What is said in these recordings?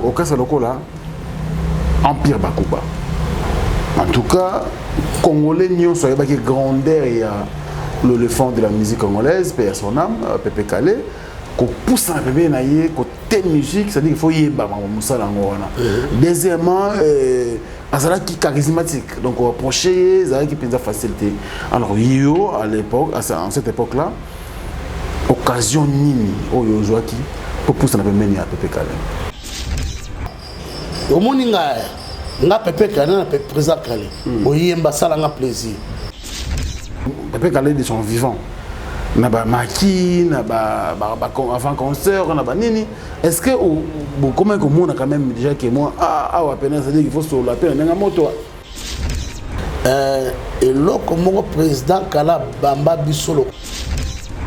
au cas de là, Empire Bakuba. En tout cas, Congolais n'y ont pas de grandeur et le fond de la musique congolaise, paix à son âme, Pépé Calais, qu'on pousse un bébé naïe, côté musique, c'est-à-dire qu'il faut y aller, deuxièmement, Azala qui charismatique, donc on approcher, Azala qui peut facilité. Alors yo à l'époque, à cette époque-là, occasion nini, oyo joaki, pour pousser un bébé naïe à Pépé Calais. Au monde nga Pépé Calais, président Calais, oyemba sala nga plaisir. Pépé Calais de son vivant. Na ba maki, na ba avant concert, na ba nini. Est-ce que comment que moi quand même déjà que moi à peine ça dit qu'il faut sur la peine nga moto. Et là comme président Kala Bamba Bisolo.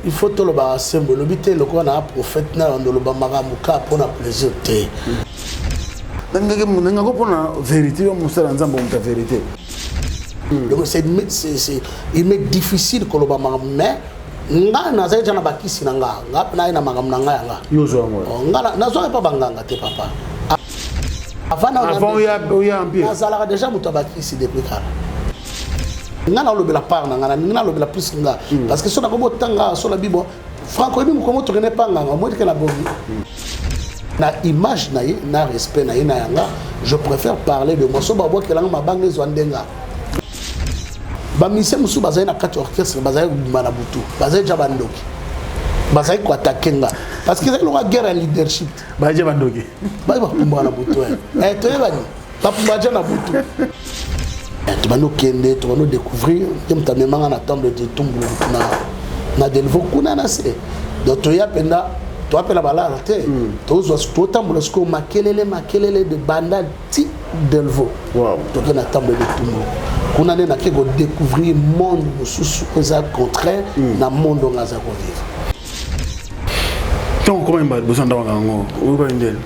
Il faut tout le ba symbole le bité le ko na prophète na ndo le bamba muka pour na plaisir té. Nga ko pona vérité yo musala nzambo muta vérité. Donc il m'est difficile que le bamba mais nga naza jana bakisi na nga na ina magam na nga yanga yozo ngo nga nazo pas banganga te papa avant ya empire nazala déjà muto bakisi depuis kala nga na lobela part na nga na lobela plus nga parce que so na ko tanga so la bibo franco ni ko moto ne pas nga mo que la bobi na image na ye na respect na ye na yanga je préfère parler de moi so babo ke la ma bange zo ndenga bamise musu bazai na kati orchestre bazai manabutu bazai jabandoki bazai ko attaquer nga parce que c'est une guerre à leadership bazai bandoki bazai ba manabutu to yebani ba pumbaja na butu to bano kende to bano découvrir comme ta memanga na temple de Tumbu na delvo kuna na se donc to ya penda to appela bala te to zo to tambulo sko makelele de banda ti delvo wow to na temple de Tumbu kuna nena ke go découvrir monde sous ça contraire na monde on a za ko vivre donc comment il besoin d'avoir ngo ou ba ndel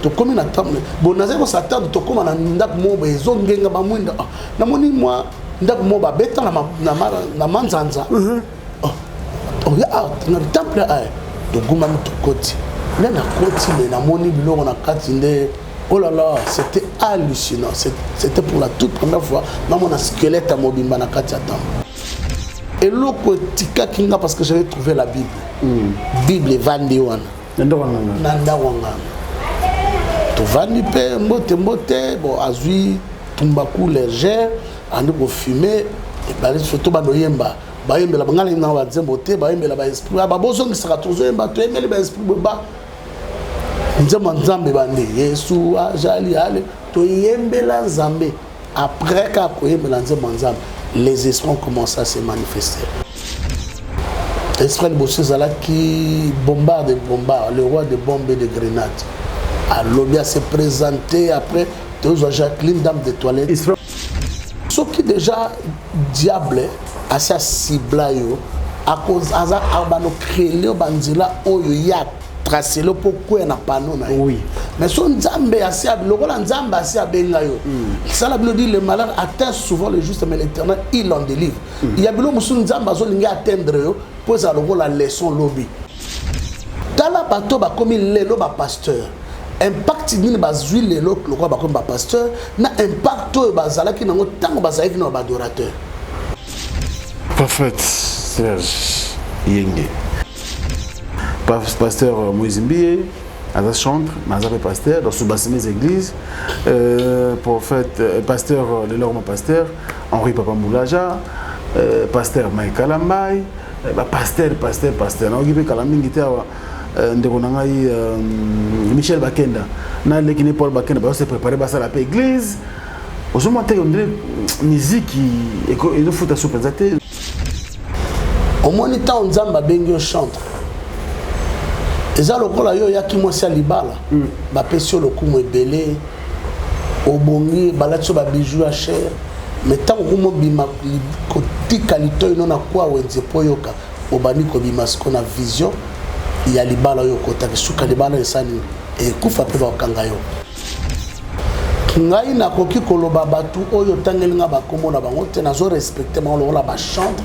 to comme na table bon na zeko s'attendre to comme na ndak mo ba ezongenga ba mwinda na moni moi ndak mo ba beta na manzanza oh ya na temple to guma to koti na koti na moni biloko na kati nde. Oh là là, c'était hallucinant. C'était pour la toute première fois. Dans mon squelette à Mobimba na Katiatam. Et l'autre tika kinga parce que j'avais trouvé la Bible. Bible est vendue. Nanda wanga. To vandi pe mbote bon azui tumbaku légère andi ko fumer et bali surtout ba doyemba. Ba yemba la bangala na ba zembote ba yemba la ba esprit ba bozongi saka tozo yemba to yemba ba esprit ba. Nzambe bande Yesu ajali ale to yembela nzambe après ka ko yembela nzambe les esprits ont commencé à se manifester. Esprit Bossu Zala qui bombarde le roi de bombes et de grenades a lobby à se présenter après tous Jacqueline dame de toilette ce qui déjà diable assez ciblé à cause aza arbano créer le banzila oyo ya tracer le pourquoi na panneau na oui mais son nzambe asi lokola nzambe asi abenga yo ça la Bible dit le malheur atteint souvent le juste mais l'Éternel il en délivre il y a bilo musu nzambe azolinga atteindre yo pour ça lokola leçon lobby tala bato ba comme lelo ba pasteur impact ni bazui lelo lokola ba comme ba pasteur na impact bazala ki nango tango bazala ki na ba adorateur prophète Serge Yenge pasteur Moïse Mbié, à chantre, Mazaré pasteur, dans sous-bassines églises, prophète, pasteur, le Lorma pasteur, Henri Papa Moulaja, pasteur Mike Kalambay, pasteur, non, il y a Kalaming qui Michel Bakenda, n'a l'équipe Paul Bakenda, bah, s'est préparé à la paix église. Aujourd'hui, on dirait musique qui nous fout à sous-présenter. Au moins, il y a un Zamba Bengo chantre. Eza lokola yo ya ki mwasi libala ba pesio lokumo ebele obongi balatso ba bijou à cher mais tant ko bima kotika lito ino na kwa wenze poyoka obani ko bima sko na vision ya libala yo kota suka libala esani e kufa pe ba kanga yo ngai na koki koloba batu oyo tangelinga ba komo na bango te nazo respecter bango lokola ba chantre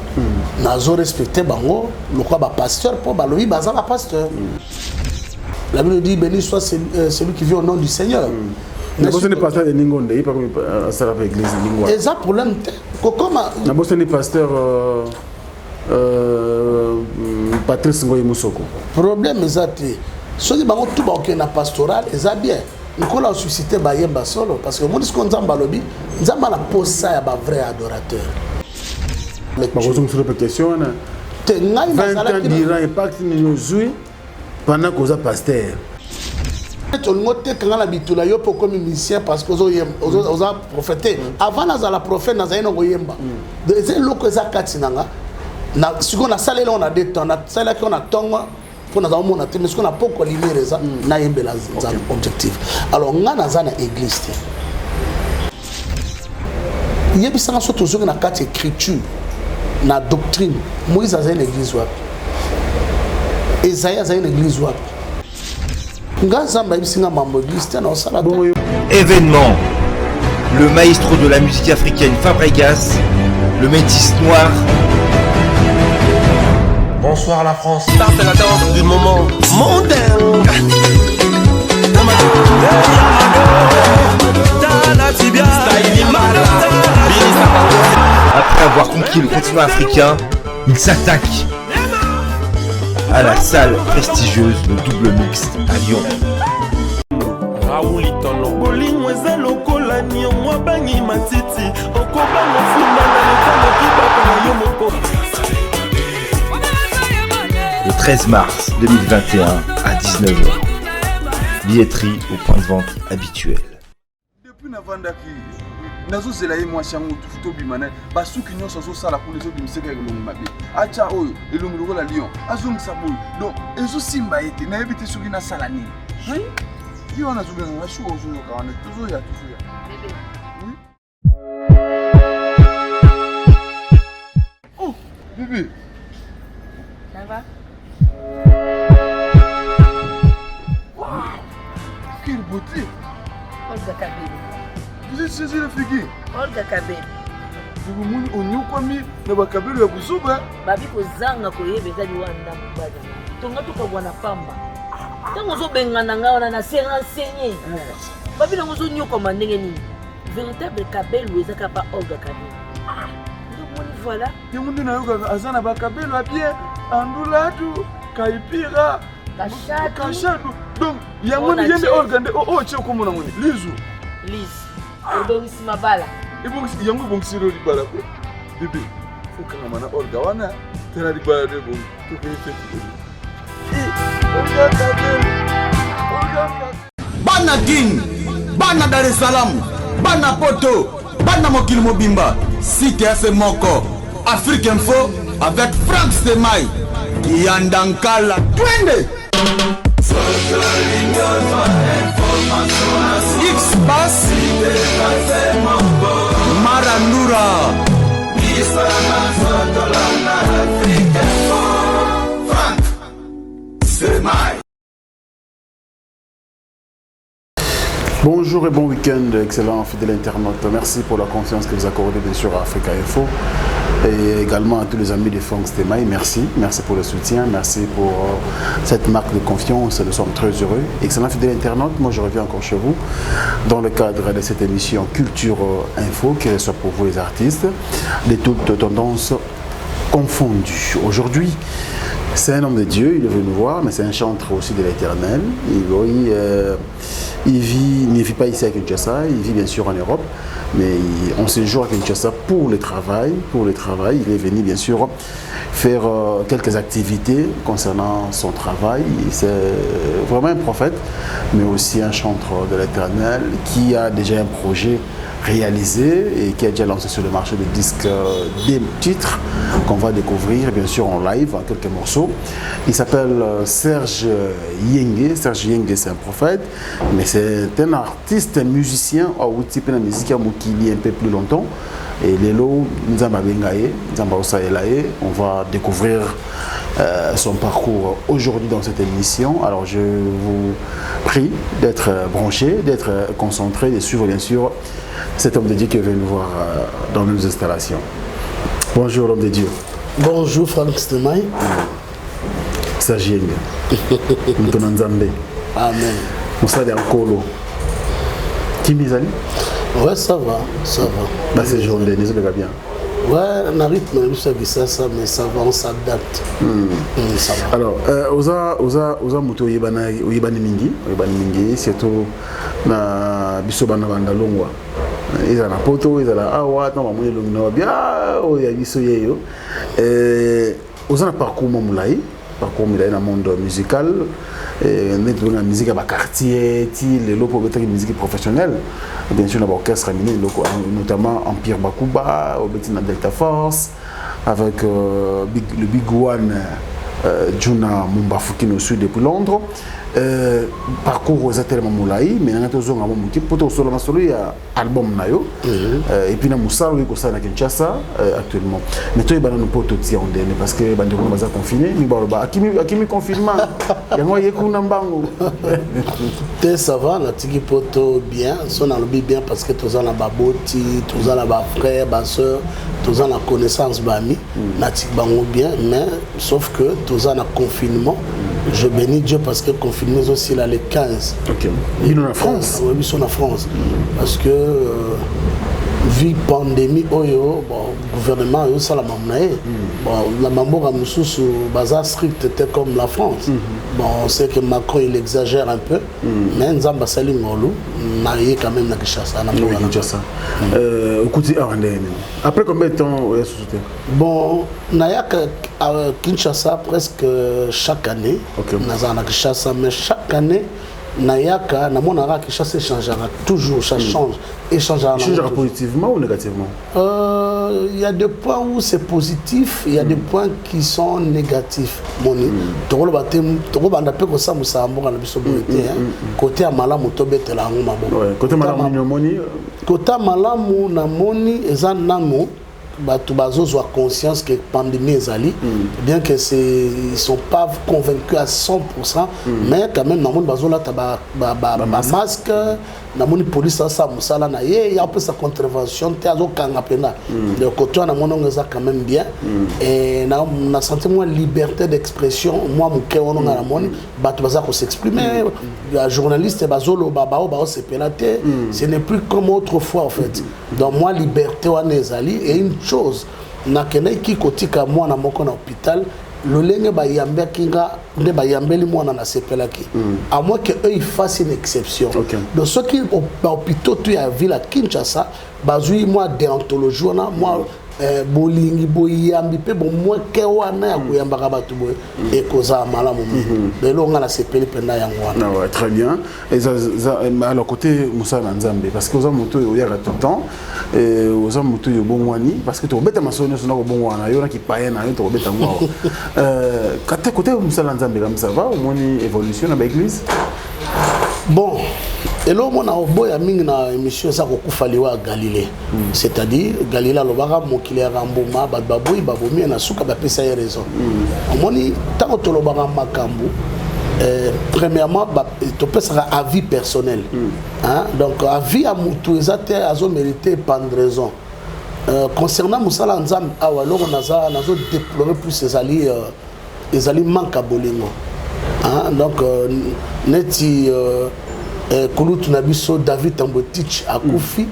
nazo respecter bango lokola ba pasteur po ba lobi baza ba pasteur La Bible dit béni soit celui qui vit au nom du Seigneur. Mais vous êtes pasteur de Ningonde, il pas comme ça la église Ningonde. Et ça problème comment vous êtes pasteur Patrice Ngoyi Moussoko. Problème exacté. Ceux qui ont tout banqué na pastoral, ils bien. Nous avons suscité Bayemba solo parce que moi ce qu'on a balobi, nous avons la pose ça à vrai adorateur. Mais vous avez une question. 20 ans d'Iran impact nous jouer pendant que vous êtes pasteur. Tu as quand la bitula yo pour comme musicien parce que vous avez prophété. Avant la prophète na zaino goyemba. C'est loko za katinanga. Na siko na salle là on a des temps, na salle qu'on a temps pour nous avoir mais ce qu'on a pas quoi libérer ça na yembela za objectif. Alors nga na za na église. Yebisanga surtout sur na carte écriture. Na doctrine, Moïse a une église wapi, Esaïe a une église wapi. Événement. Le maestro de la musique africaine Fabregas, le métis noir. Bonsoir la France. Ça c'est la danse du moment. Montagne. Après avoir conquis le continent africain, il s'attaque à la salle prestigieuse de Double Mix à Lyon. Le 13 mars 2021 à 19h. Billetterie au point de vente habituel. nazo zela ye mwasi yango tufuto bimana basuki nyonso azosala kuna ezobimiseka elongi mabe acha oyo elongi lokola lion azongisa boyo donc ezosimba ete nayebi te soki nasala nini ye wana azobenga nga shuka ozoyoka wana tozoya oh bébé ça va wow quelle beauté Olga Kabeli. Vous êtes saisi la figure Olga Kabeli. Vous avez onyukwami na bakabelo ya buzuba. Babi kozanga koyeba ezali wanda mobali. Tonga tukabwana pamba. Tango zobengana nga wana na se renseigner. Babi na ngozo nyokoma ndenge nini. Véritable Kabelo ezaka pa Olga Kabeli. Donc voilà. Yango nde nayoka azana bakabelo ya bien andulatu kaipira kashadu. Donc yango ni yende Olga nde che komona ngoni. Liz. Obongisi mabala. Ibongisi yango bongisi ro libala ko. Bébé, faut que mana Olga wana tera libala de bon. To ke feti. Olga Kabeli. Bana King, Bana Dar es Salaam, Bana Poto, Bana Mokili Mobimba, Cité Moko, Afrique Info avec Frank Stemai, Yandankala, Twende. X-Bass, Marandura, Frank Stemai. Bonjour et bon week-end, excellent fidèle internaute. Merci pour la confiance que vous accordez bien sûr à Africa Info et également à tous les amis de Frank Stemai. Merci pour le soutien, merci pour cette marque de confiance. Nous sommes très heureux. Excellent fidèle internaute, moi je reviens encore chez vous dans le cadre de cette émission Culture Info qui reçoit pour vous les artistes de toutes tendances confondues. Aujourd'hui, c'est un homme de Dieu, il est venu nous voir, mais c'est un chanteur aussi de l'Éternel. Il ne vit pas ici à Kinshasa, il vit bien sûr en Europe, mais on séjourne à Kinshasa pour le travail. Il est venu bien sûr faire quelques activités concernant son travail. C'est vraiment un prophète, mais aussi un chanteur de l'Éternel qui a déjà un projet réalisé et qui a déjà lancé sur le marché de disques des titres qu'on va découvrir bien sûr en live en quelques morceaux. Il s'appelle Serge Yenge. Serge Yenge, c'est un prophète, mais c'est un artiste, un musicien au type de musique qui un peu plus longtemps. Et Lelo Nzamba Bengaye, Nzamba Osaelaye, on va découvrir son parcours aujourd'hui dans cette émission. Alors je vous prie d'être branché, d'être concentré, de suivre bien sûr cet homme de Dieu qui vient nous voir dans nos installations. Bonjour l'homme de Dieu. Bonjour Frank Stemai. Serge Yenge. Mtona Nzambe. Amen. Moussa de Ankolo. Qui misali? Ouais, ça va. Bah, c'est journée, nous sommes bien. Ouais, on a rythme, ça, mais ça va, on s'adapte. Ça va. Alors, oza muto oyebani mingi, surtout na biso bana banda longwa. Ils na poto, ils la awa, tant ba moni longna bien, oya biso yeyo. Oza na parcours molai dans le monde musical, dans la musique à quartier, les locaux de musique professionnelle, bien sûr l'orchestre notamment Empire Bakuba, Obetina Delta Force, avec le Big One Juna Mumbafuki au sud depuis Londres. Parcours aux tellement moulaï, mais on a toujours un moment qui peut solo il y a album nayo et puis na Moussa oui ça na Kinshasa actuellement. Mais toi il va nous porter aussi en dernier parce que bande on va confiné, mi ba akimi confinement. Ya moi yeku na mbango. Te ça va na tiki poto bien, son alobi bien parce que tous en la baboti, tous en la ba frère, ba sœur, tous en la connaissance ba ami, na tiki bango bien mais sauf que tous en la confinement. Je bénis Dieu parce que le confinement aussi là les 15. Ok. Ils sont en France. Oui, ils sont en France. Parce que vu pandémie, bon, gouvernement ça la mamnae. Bon, la mambo a sous bazar strict était comme la France. Bon, on sait que Macron il exagère un peu, mais Nzamba Sali Ngolo naïe quand même na Kinshasa. Après combien de temps vous êtes société? Bon, naïa à Kinshasa presque chaque année. Na Kinshasa mais chaque année Nayaka, Namonara Kinshasa changera toujours, ça change. Et changera positivement ou négativement? Il y a des points où c'est positif, il y a des points qui sont négatifs. Côté Amalamu, côté Malamu, Namoni, Ezanamo. Tout bazo a conscience que la pandémie est allée, bien que ils ne sont pas convaincus à 100%, mais quand même, dans le bazo là, masque, dans le police, il y a un peu sa contravention, il y a le côté on a quand même bien, et on a senti moins liberté d'expression, moi, on a s'exprimer, la journaliste, ce n'est plus comme autrefois en fait. Donc moi, liberté, on est allé, et une chose, nakene ki kotika mwana moko na hôpital le lenge ba yambia kinga nde ba yambeli mwana na sepelaki à moins que eux ils fassent une exception. Donc ceux qui au hôpital tu ya ville à Kinshasa bazui moi déontologie na moi bolingi boyambi pe bon moi ke wana ya kuyambaka batu boy et koza malamu lelo nga na sepeli penda yango wana. Ouais, très bien. Et alors côté Moussa Nzambe parce que aux moto il y a tout le temps et aux moto yo bongwani parce que to beta masoni sona ko bongwana yo na ki paena yo to beta ngwa. Côté Moussa Nzambe comme ça va au moins évolution dans l'église. Bon, et là, on a une émission ça kokufaliwa Galilée. C'est-à-dire Galilée lobaka mokili ramboma bababoui babomi na suka ba pesa raison. Omoni tant to lobaka makambu premièrement to pesa avis personnel. Hein? Donc avis à mutu ezate azo mériter pendraison. Concernant Moussala Nzambe alors on a nazo déplorer plus ces alliés manque à bolingo. Hein? Donc neti Kouloutou Nabiso David Tambotich akufi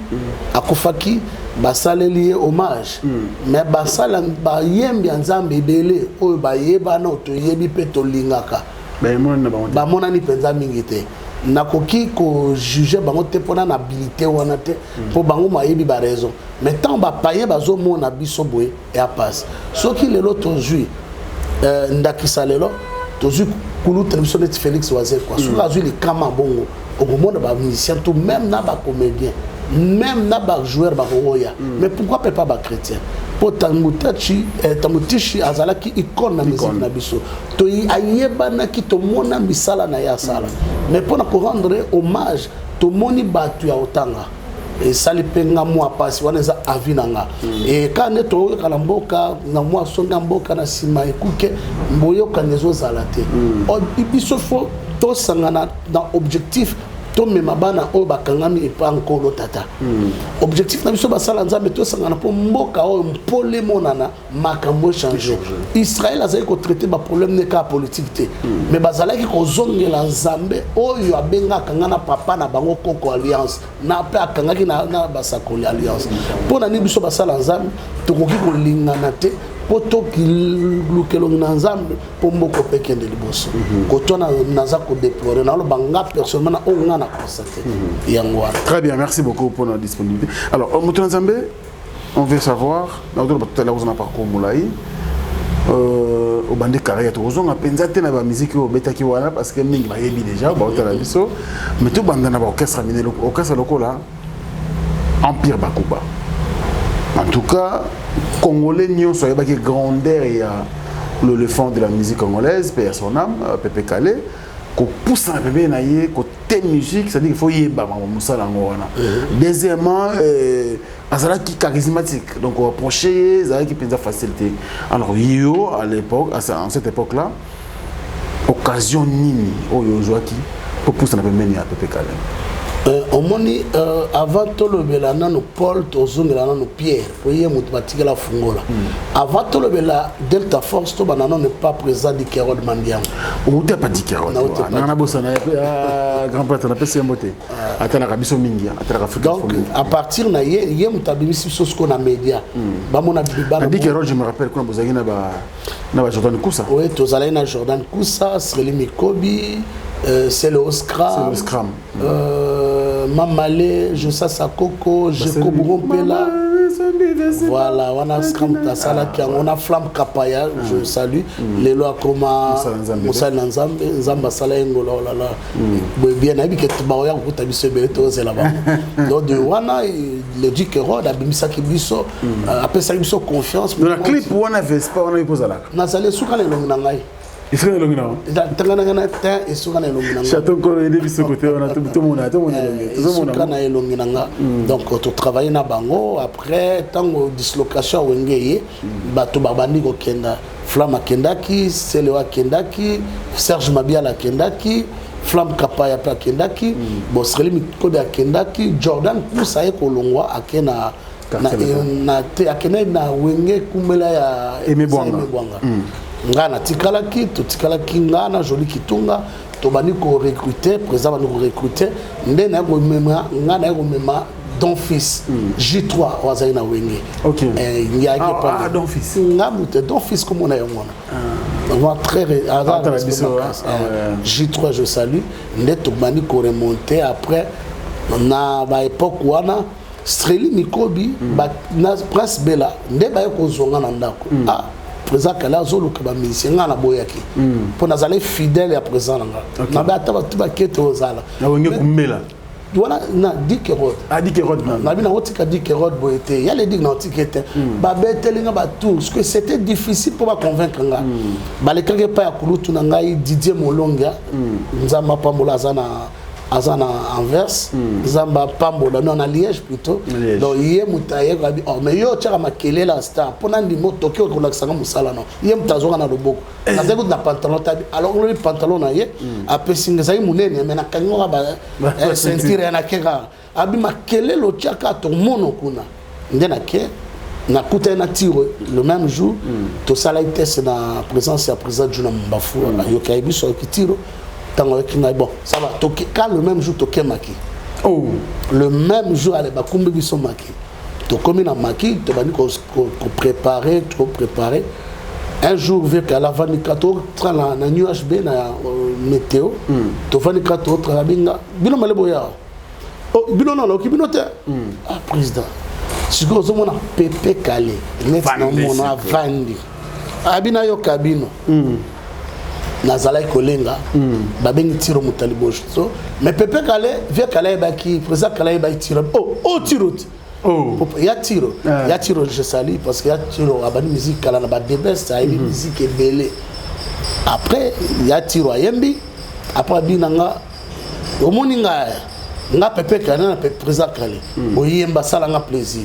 akufaki basale lié hommage mais basala ba yembi nzambe ebele oyo ba yeba na to yebi pe to lingaka ba mona ni penza mingi te nakoki ko juger bango te pona na habilité wana te po bango ma yebi ba raison mais tant ba paye bazo mona biso boye et a passe soki lelo to jui ndakisa lelo to jui Kouloutou Nabiso net Félix Wazé quoi sur la jui les kama bongo au moment de musicien tout même na ba comédien même na ba joueur ba roya mais pourquoi pas ba chrétien pour tamutichi azalaki icône na musique na biso to ayeba na ki to mona misala na ya sala mais pour rendre hommage to moni batu ya otanga et sali penga moi passe wana za avinanga et quand neto kala mboka na moi songa mboka na sima ekuke mboyo kanezo zalate o biso fo to sangana dans objectif tomema bana oyo bakangami epa nkolo tata objectif na biso basala nzambe tosangana mpo mboka oyo mpole monana makambo echange Israël azali kotraite baproblème ne kaka politique te mais bazalaki kozongela nzambe oyo abengaka nga na papa na bango koko alliance na mpe akangaki na basakoli alliance mpo na nini biso basala nzambe tokoki kolingana te po tokilukelongi na nzambe po mboko mpe kende liboso kotona naza kodéplore naloba nga personnellement na oyo nga na constate yango wana. Très bien, merci beaucoup pour notre disponibilité. Alors moto na nzambe, on veut savoir na tout à l'heure on a parcours Moulay au bandé carrière to ozonga penza te na ba musique au betaki wana parce que mingi ba yebi déjà ba otala biso mais tout banda na ba orchestre miné orchestre lokola Empire Bakuba. En tout cas, Congolais n'y sont pas grandeur et l'éléphant de la musique congolaise, père son âme, Pépé Calé, qu'on pousse un bébé naïe, côté musique, c'est-à-dire qu'il faut y aller, Moussa Langouana. Deuxièmement, Azala qui charismatique, donc on approcher, Azala qui peut faciliter. Alors yo à l'époque, en cette époque-là, occasion nini, oh yo joaki, pour pousser un bébé à Pépé Calé. Au moni avant tout le belana no Paul tozongela no Pierre pour y motivatique la fungola avant tout le bela Delta Force to banana n'est pas présent di Kérod Mandiam ou t'as pas dit Kérod na na bossa na grand prêtre na pesi mbote atana kabiso mingi atana Afrique. Donc à partir na ye mutabimisi so ko na média ba mona bibana dit Kérod je me rappelle quand bozaki na ba Jordan Koussa oui tozalai na Jordan Koussa Sreli Mikobi c'est le Scrum. Mamale, Josa Sakoko, Jeko Bourompela. Voilà, on a Scrum Tassala, on a Flamme Kapaya, je salue. Les lois comme Moussa Nanzambe, Nzamba Salayengola, oh là là. Bien, il y a des gens qui ont été bénéfices là-bas. Donc, de Wana, le dit que Rod a mis ça qui biso, après ça, il a confiance. Dans la clip, on a fait pas, on a posé là. Nazalé Soukane Longnangai. Il faut le longina. Tangana ta et Soukane Longnangai. Château Kolo et Davis côté, on a tout le monde, tout le monde. Donc, tu travailles na bango, après, tant que dislocation Wengeye, Bato Babani ko Kenda, Flamme Kendaki, Selewa Kendaki, Serge Mabiala Kendaki, Flamme Kapaya pa Kendaki, bon Sreli Mikode a Kendaki, Jordan Koussa e Kolongwa akena na te akena na Wenge Kumbela ya Aimé Bwanga. Ngana tikalaki, to tikalaki ngana joli kitunga, to bani ko recruter, présent bani ko recruter, ndena ko mema ngana ko mema Don Fils J3 wazali na Wenge. OK. Il y a pas Don Fils. Ngabute Don Fils comme on a yomona. On très J3 je salue, ndeto bani ko remonter après na ba époque wana Sreli Mikobi ba na Prince Bella nde ba ko zonga na ndako. Ah présent kala zolo ka ba musicien ngana boyaki pour nazale fidèle à présent nga na ba ta ba tuba keto zala na wenge kumela voilà na Dikerod Dikerod na bina otika Dikerod boyete ya le dig na otikete ba betelinga ba tout parce que c'était difficile pour ba convaincre nga ba le kage pa ya kulutu na ngai Didier Molonga nzamba pambola azana Anvers nzamba pambola non à Liège plutôt donc yé mutaye gabi oh mais yo tchaka makele la star pona ndimo Tokyo ko laksanga musala non yé mutazoka na loboko na zeko na pantalon tabi alors le pantalon na yé après singa munene mais na kango ba ceinture na keka abi makele lo tchaka to mono kuna ndena ke na kuta na tiro le même jour to sala test na présence ya président Juna Mbafu yo kaibi so kitiro. Bon, ça va, quand le même jour, toqué Maki. Oh, le même jour, allez, bah, combien ils sont Maki. Tu commis dans Maki, tu vas dire qu'on préparer, trop préparer. Un jour, vu qu'à la 24 heures, na UHB, na météo, tu vas 24 heures, la binga, bino maleboya. Oh, bino non, ok, bino te. Ah, président. Si vous avez un Pépé Calé, net non mon avandi. Abina yo kabino. Nazalai kolenga babengi tiro mutalibosh so mais Pépé Calé via Calé baki président Calé baki tiro oh tiro ya tiro je salue parce que ya tiro abani musique kala na ba debest a musique belé après ya tiro ayembi après binanga omoninga nga Pépé Calé na président Calé oyemba sala nga plaisir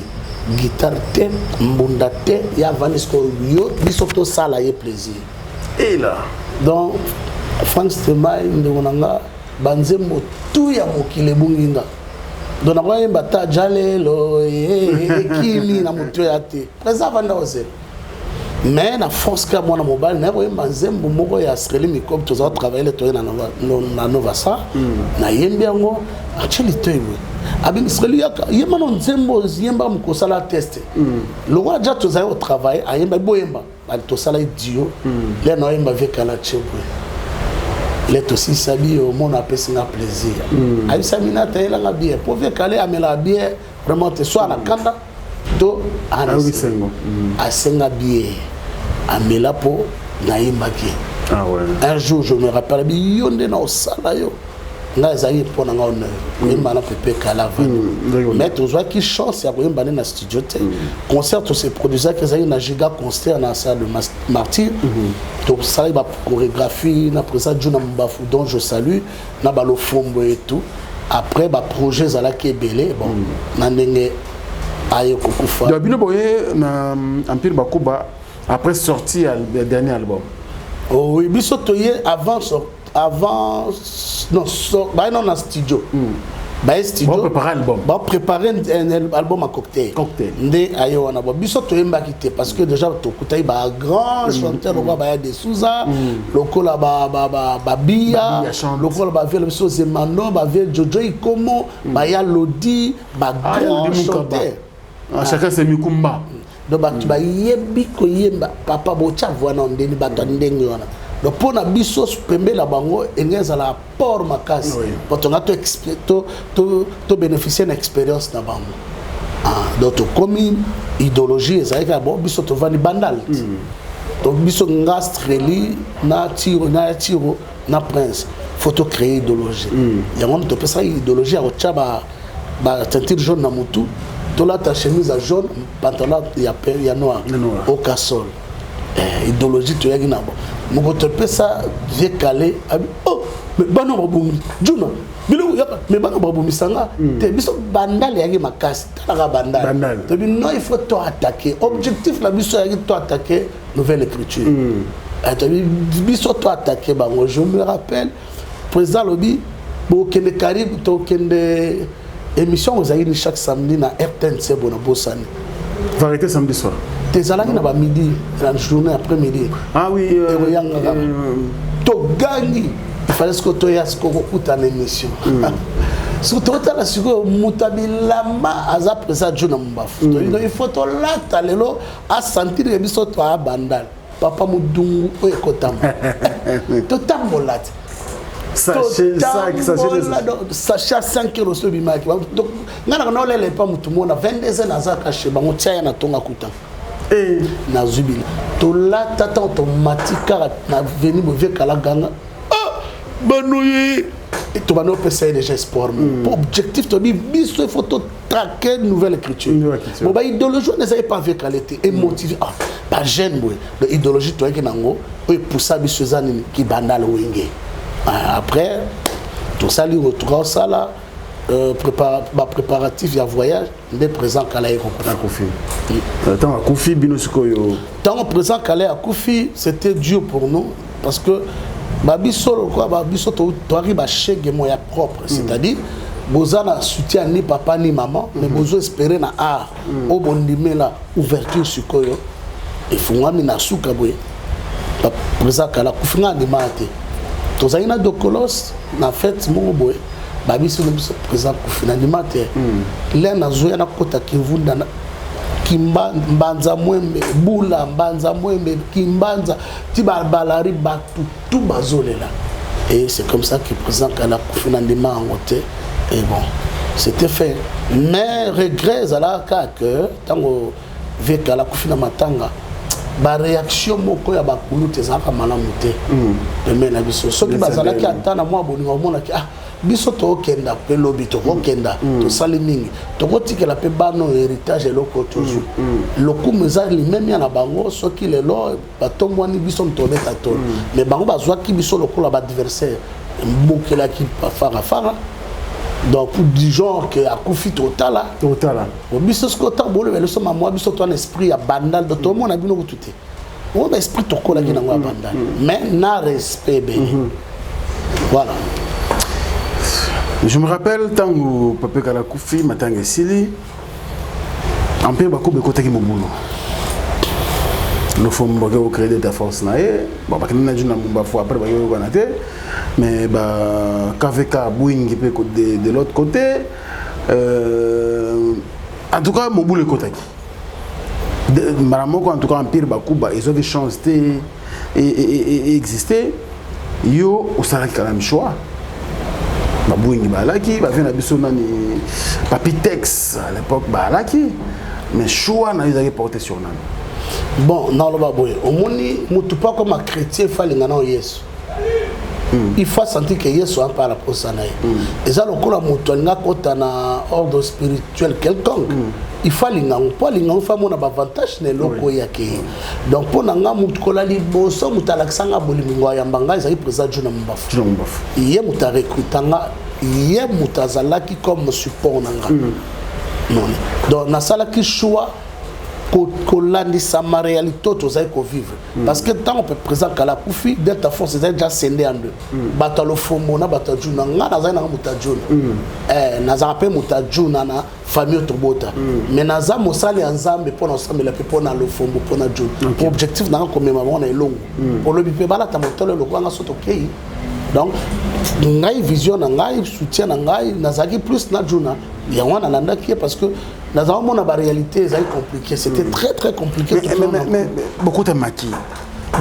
guitare te mbunda te ya vanisco yo bisoto sala ye plaisir et là donc France Temaï ndonanga banzembo tout ya mokile bunginga donc na yemba ta jalelo ekili na mutu ya te préserve nda ose mais na force ka mwana mobile na yemba nzembo moko ya Sreli Mikob toza travailler to na Nova Sa na yembi yango actually toywe abin Sreli yaka yemba no nzembo yemba mukosala test lowa ja toza au travail ayemba boyemba bali tosala idio le na yemba vekala chebwe let aussi sabi au monde appelle ça plaisir ay samina tayela nga bien pour vekale amela bien vraiment te soit na kanda do ana sengo asenga bien amela po na yembaki un jour je me rappelle bien yonde na osala yo nga ezali pona nga honneur yemba na pepe kala mais toujours qui chance ya yemba na studio te concert se produisait que ezali na giga concert na salle de Martyr donc ça ba chorégraphie na présent Juna Mbafu dont je salue na balo fombo et tout après ba projet zala ki belé bon na ndenge ayo kokufa donc bino boye na Empire Bakuba après sorti le dernier album oui biso toye avant non bah non na studio bah studio bon préparer un album à cocktail ndé ayo wana bo biso toyemba kité parce que déjà to kutai ba grand chanteur lo ba ya de Souza lokola ba bia lokola ba vele biso Zemano ba vele Jojo Ikomo ba ya Lodi ba grand chanteur chacun c'est mikumba donc ba yebi ko yemba papa bo cha voana ndeni ba ndenge wana donc pour na biso pembe la bango engeza la port makasi pour on a to bénéficier d'une expérience na bango donc comme idéologie ezalika bon biso to vani bandal donc biso ngastreli na tiro na prince photo créer idéologie yango to pesa idéologie au chaba ba teinture jaune na mutu to la ta chemise à jaune pantalon ya noir au cassol idéologie to yaki na bon mon te pesa vie calé oh mais bana babumi juna bilo yaka mais bana babumi sanga te biso bandal yaki makasi tala bandal to bi non il faut to attaquer objectif la biso yaki to attaquer nouvelle écriture to bi biso to attaquer bango je me rappelle président lobby bo kende Carib to kende émission aux aïe chaque samedi na RTNC bona bosani variété samedi soir tes alaki na ba midi la journée après midi ah oui to gagni il fallait que to yasko kuta na émission surtout la siko mutabilama aza presa Juna Mbafu il faut to lata lelo a sentir que biso to a bandal papa mudungu o ekotama to tambolate sachet 5 kilos de bimaki donc ngana na olele pa mutu mona 22 ans naza caché bango tia na tonga kuta na zubili to la tata automatique na veni bovie kala ganga banoye to bano pesa déjà sport objectif to biso il faut to traquer nouvelle écriture bon ba idéologie ne savait pas avec qualité et motivé ba jeune boy de idéologie to yaki nango o poussa biso zani ki bandal wenge après tout ça lui retrouve ça là préparatif il y a voyage des présents calais à Koufi tant à Koufi binosikoyo tant présent calais à Koufi c'était dur pour nous parce que babiso quoi babiso to arrive à chez moya propre c'est-à-dire bozana soutien ni papa ni maman mais bozo espérer na art au bondime la ouverture sikoyo et fungami na suka boye présent calais Koufi ngandi mate tozali na dokolos na fête moko boye babiso biso présent Koufi na dimate le na zoya na kota kivunda na kimbanza mwembe bula mbanza mwembe kimbanza tibalari batu tout bazolela et c'est comme ça que présent kala Koufi na ndima ngote et bon c'était fait mais regret zala que tango veka la Koufi na matanga ba réaction moko ya bakulu tezaka malamu te mais na biso soki bazala ki atana mwa boninga omona ki biso to kenda pe lobi to kenda to sali mingi to kotikela pe bano héritage eloko toujours lokumu ezali même ya na bango soki lelo batombwani biso mtobeta to mais bango bazwaki biso lokola ba adversaire mbokela ki fara donc du genre que à Koufi total au biso skota bolo le so mamwa biso to un esprit ya bandal de tout le monde a bino tout on a esprit to kola ki na bandal mais na respect voilà Je me rappelle tant que Papa Kala Koufi matanga sili Empire Bakoube kotaki mobulu. Le faut me créer ta force nae. Bon parce que nous n'avons pas fois après ba yo kanate mais ba KVK Boeing qui peut de l'autre côté en tout cas mobulu kotaki. Maramoko en tout cas Empire Bakuba ils ont des chances et exister yo au salaki quand même choix. Babouingi balaki ba vient biso nani Papitex à l'époque balaki mais choix na ils avaient porté sur nani. Bon non le baboye au moni mutu pas comme un chrétien falinga na Yesu. Il faut sentir que Yesu en parle pour ça naï. Et ça le kola mutu nga kota na ordre spirituel quelconque. Il faut linga pas linga fa mona ba avantage ne loko yake. Donc pour nga mutu kola liboso mutalaksanga bolimingo ya mbanga za présent juna mbafu. Iye muta recrutanga iye mutazalaki comme support nanga. Non. Donc na sala ki choix kolandi sa ma réalité tozai ko vivre parce que tant on peut présent Kala Koufi d'être force c'est déjà scindé en deux batalo fomo na batajuna nga na zaina mutajuna na za pe mutajuna na famille tobota mais na za mosali ensemble pour ensemble la pe na lo fomo pour na juna objectif na ko mema bona elongo pour le bipe bala ta motolo lo kwanga soto kei donc ngai vision na ngai soutien na ngai na zaki plus na juna ya wana nanda qui parce que dans un monde la réalité c'est compliqué, c'était très compliqué. Mais beaucoup de maquis.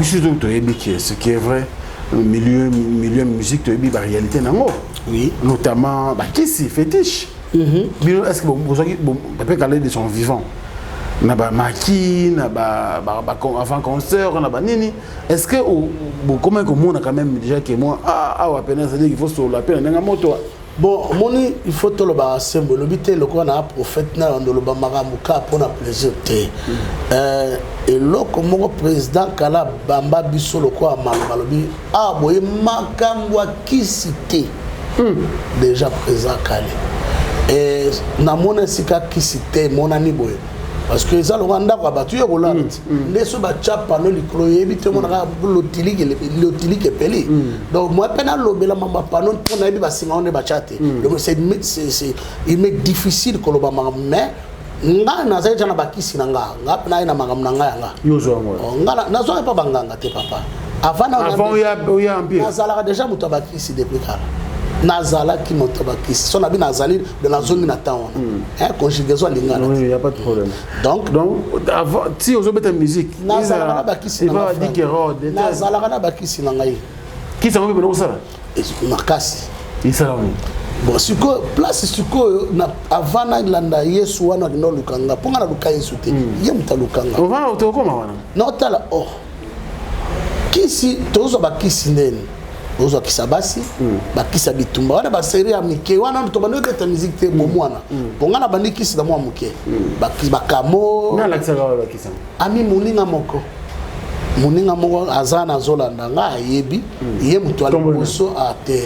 Ce qui est vrai, le milieu musique de la réalité non. Oui. Notamment qui c'est fétiche. Est-ce que vous avez parler de son vivant? Na ba maquis, na ba avant concert, na ba nini. Est-ce que comment comme on a quand même déjà que moi à peine ça dit qu'il faut sur la peine na moto. Bon, moni il faut tout le bas symbole le bité le quoi na prophète na ndo le ba maramuka pour na plaisir té et lo comme président Kala Bamba biso le quoi malobi boye makangwa kisité déjà présent Kale et na mona sika kisité mona ni boye parce que ça le Rwanda quoi battu yo là les so ba chapa no likolo yebite mona lotili ke peli donc moi pena lobela mamba pano pour na yebi ba singa on ba chate donc c'est il m'est difficile ko loba mais nga na za jana bakisi na nga na ina magam na nga nga yo zo nga na zo pas banganga te papa avant ya empire na zala déjà mutabakisi depuis kala Nazala qui monte bakisi son abi nazali de la zone natao conjugaison lingala il y a pas de problème donc avant si aux obéta musique nazala bakisi na dit que rod nazala na bakisi na ngai qui ça va bien ça makasi isala bon siko place siko na avant na landa Yesu wana no lukanga ponga na luka Yesu te ye mutalukanga on va au comment wana non tala kisi tozo bakisi ndeni ozo kisabasi bakisa bitumba wana ba série ya mike wana to bando de musique te bomwana bonga na bandi kisi da mwa muke bakamo na lakisa ba kisa ami muninga moko azana zolanda nga yebi ye mutu ali boso ate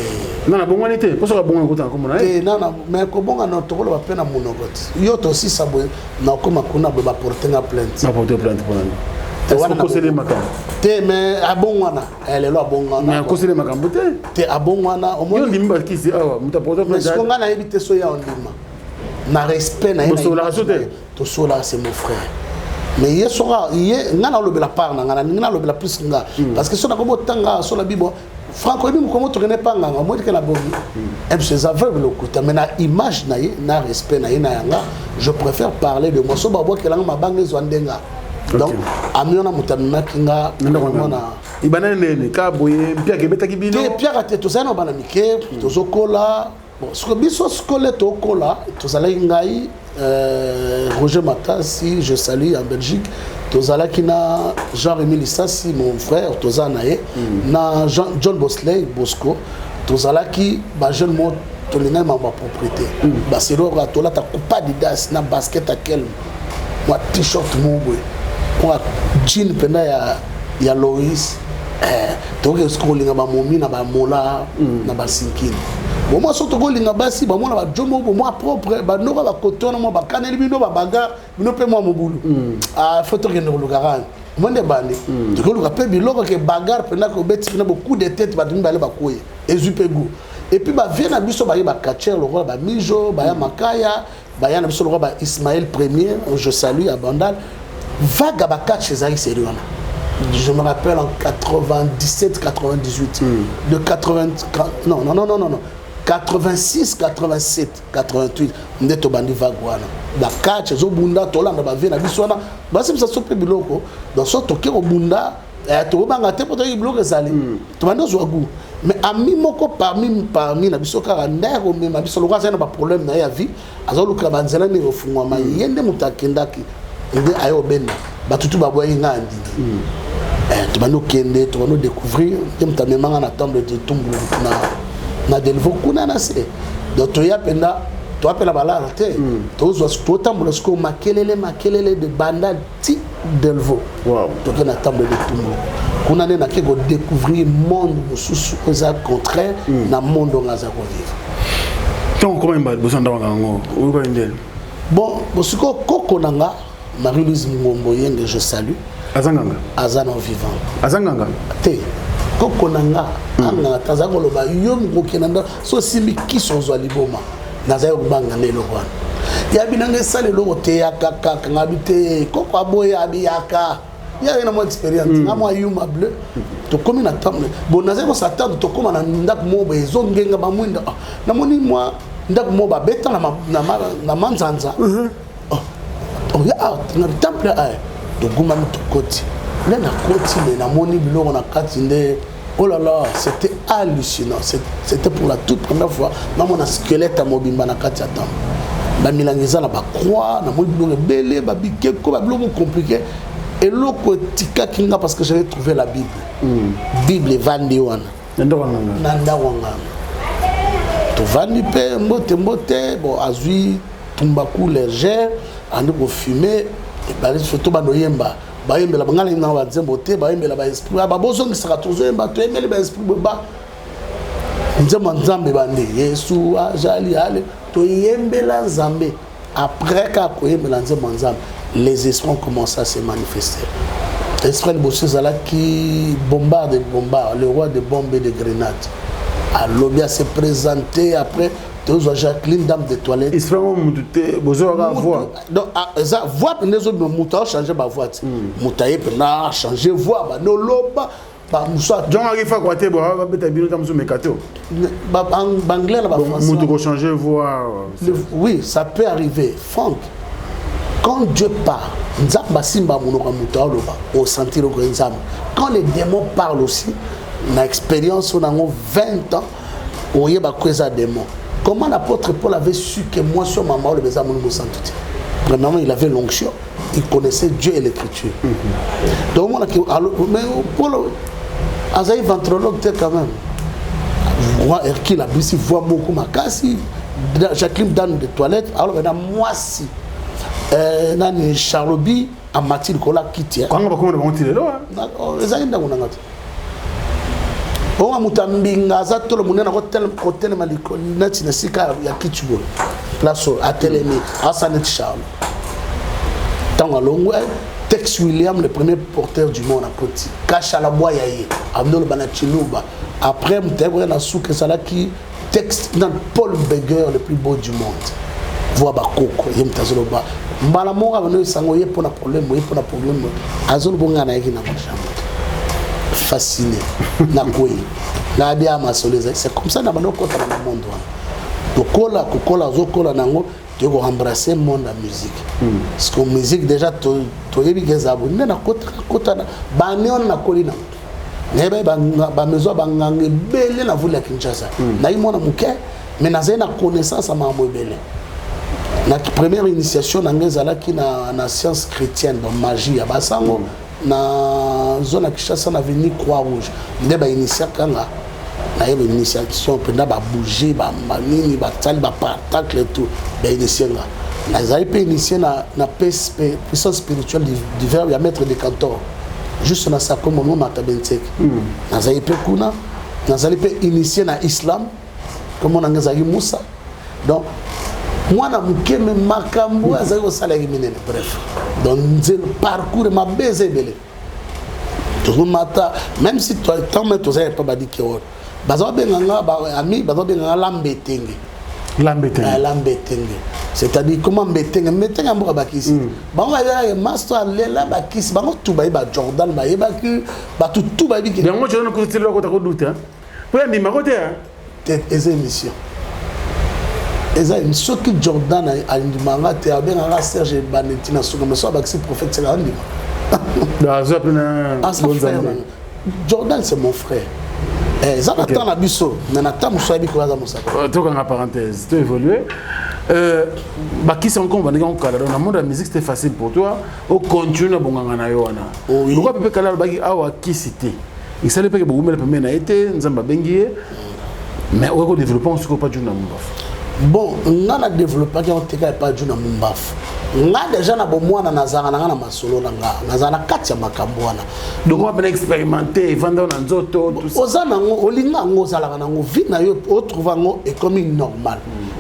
na bongwani te poso ka bonga kota ko mona te na mais ko bonga no to ko ba pena monogoti yo to si sabo na ko makuna ba porter na plainte pour wana kosele makambo te mais abongwana ele lo abongwana na kosele makambo te abongwana o mo limba kisi awa mutapoto mais ko ngana ebite so ya ondima na respect na yena to sola c'est mon frère mais yesoka ye ngana lo bela par na ngana lo bela plus nga parce que so na ko botanga so la bibo franco ni ko mo to pas nga mo dikela bobi ces aveugles le kuta mais na image na ye na respect na ye na yanga je préfère parler de moi so babo kelanga mabange zo ndenga donc amiona mutamina kinga mona ibana nene ka boye pia ke betaki bino te pia ka te to sana bana mike to zokola bon ce que biso skole to kola to zala ngai Roger Matasi je salue en Belgique to zala kina Jean-Rémy Lissassi mon frère to zana na John Bosley Bosco to zala ki ba jeune mo to linga ma propriété ba sero ka to la ta coupa didas na basket à quel moi t-shirt mo boy pour jean pena ya Lois to ke scrolling ba momi na ba mola na ba sinkini bon moi surtout ko linga basi ba mona ba jomo bo moi propre ba no ba kotona mo ba kaneli bino ba baga bino pe mo mobulu photo ke no lugaran monde bandi to ko luka pe biloko ke bagar pena ko beti na beaucoup de tête ba dumi ba le ba koye ezupego et puis ba vient na biso ba yeba Katcher le roi ba Mijo ba ya Makaya ba ya na biso le roi ba Ismaël Premier, je salue à Bandal vague ba catch chez sérieux. Je me rappelle en 97 98 de 80 non 86 87 88 ndeto bandi vague wana la catch zo bunda tolanda ba vient na biso wana ba c'est ça sope biloko dans so toke ko bunda to banga te poto biloko ezali to banda zo gu mais ami moko parmi na biso kaka ndeko mais na biso lokasa na ba problème na ya vie azolo ka banzela ni ofungwa ma yende mutakendaki inde ayo benda batutu baboyi ngandi tu vas nous kende tu vas nous découvrir comme ta maman na temple de Tumbu na Delvaux kuna na se donc tu ya penda tu appelles la balade tu zo to tambola sko makelele de banda ti Delvaux wow tu na temple de Tumbu kuna na ke go découvrir monde sous ça contraire na monde on a za ko vivre donc comment ba bosanda wango o ko ndel bon bosiko koko nanga Marie-Louise Ngombo yende je salue Azanganga Azana vivant Azanganga te koko nanga anga tazako loba yom ko kenanda so simi kisonzo liboma nazayo banga nelo wana ya binanga sale lo te ya kaka ngabite koko aboya abiyaka ya ina mo experience ngamo yuma bleu to komi na tamle bon nazayo s'attendre to koma na ndako mo bezo ngenga ba mwinda na moni moi ndako mo ba beta na manzanza oh ya na temple ay de Goumam Tokoti. Là, na Koti, mais na moni biloko na kati nde. Oh là là, c'était hallucinant. C'était pour la toute première fois. Maman a squelette à mobimba na kati atam. Ba milangeza na ba croix, na moni biloko belé, ba bikeko, ba biloko compliqué. Et loko tika kinga parce que j'avais trouvé la Bible. Bible vandi wana. Nanda wanga. To vandi pe mbote bon azui tumbaku légère, andi ko fumer. Bali surtout ba noyemba ba yembela bangala na ba nzembo te ba yembela ba esprit ba bozo ngisaka tozoyemba to yembela ba esprit ba nzembo nzambe bande Yesu ajali ale to yembela nzambe après ka ko yembela nzembo nzambe les esprits ont commencé à se manifester esprit de Bossu Zala qui bombarde le roi de bombes et de grenades à Lobia s'est présenté après Jacqueline dame de toilette. Il se fait monter, besoin de voix. Donc, ça voix, les autres moutons changer ma voix. Moutaye pena changer voix, bah no loba, bah moussa. Jean arrive à quoi t'es bon, va peut-être bien comme ça mécato. Bah anglais là, bah français. Mouton changer voix. Oui, ça peut arriver. Franck, quand Dieu parle, nzak basimba monoka mouton loba, au sentir au grenzam. Quand les démons parlent aussi, na expérience on a 20 ans, on y a quoi démon. Comment l'apôtre Paul avait su que moi sur ma mort le besoin de me sentir. Premièrement, il avait l'onction, il connaissait Dieu et l'écriture. Donc on a mais Paul Azaï ventrologue quand même. Moi Hercule a ici voit beaucoup ma casse. Jacqueline dans des toilettes. Alors maintenant moi si nani Charlobi a Mathilde Kola qui tient. Comment on va là? Azaï ndako nangati. On a mutambinga za tolo munena hotel maliko nati na sika ya kichugo place à Télémi à Sanet Charles tant longue Tex William le premier porteur du monde à Poti Kacha la boya yi Abdul Banachiluba après mutebwe na souke salaki texte dans Paul Beger le plus beau du monde voix bakoko yemtazoloba mbala monga bano sango yepo na problème azolo bonga na yiki na mashamba fasciné na koi na bia masoleza c'est comme ça na bano kota na monde wana to kola zokola nango tu go embrasser monde la musique parce que musique déjà to yebi gezabo na kota na ba neon na kolina nebe ba mezo ba ngange bele na vula Kinshasa na imona muke mais na zena connaissance ma mobile na première initiation na ngezala ki na science chrétienne dans magie ya basango na zone à Kinshasa na venu Croix-Rouge nde ba initier kanga na yeba initiation penda ba bouger ba manini ba tali ba partacle tout ba initier nga na zaipe initier na puissance spirituelle du verbe ya maître de cantor juste na sako mono matabentek na zaipe kuna na zaipe initier na islam comme on a ngazaki Moussa donc moi na mukeme makambo azali ko sala minene bref donc le parcours ma baiser belé tout mata même si toi tant mais toi pas badi que baza benganga ba ami baza benganga lambetenge. C'est-à-dire comment mbetenge mbetenge mboka bakisi. Bango ya master lela bakisi bango tout ba Jordan ba yeba ki ba tout ba bi ki. Bango jona ko tilo ko ta ko doute hein. Pour ndi makote hein. Eza émission. Eza émission qui Jordan a ndimanga te abenganga Serge Banetina suka meso bakisi prophète c'est la ndima. Jordan c'est mon frère. Ça attend la biso, mais n'attend pas ça biko za musaka. Toi quand parenthèse, tu évolué. Qui sont encore dans le monde de la musique c'était facile pour toi. Au continue na bonganga na yo wana. Pourquoi Pepe Kala baki awa qui cité. Il savait pas que beaucoup le premier na été nzamba bengié. Mais au développement on se pas du na mumbaf. Bon, on a développé qui on te pas du na mumbaf. Nga déjà na bomwana nazanga na masolo na nga nazana kati ya makambo wana donc on va expérimenter vendre na nzoto tout ça ozana ngo olinga ngo zala na ngo vie na yo o trouver ngo est comme normal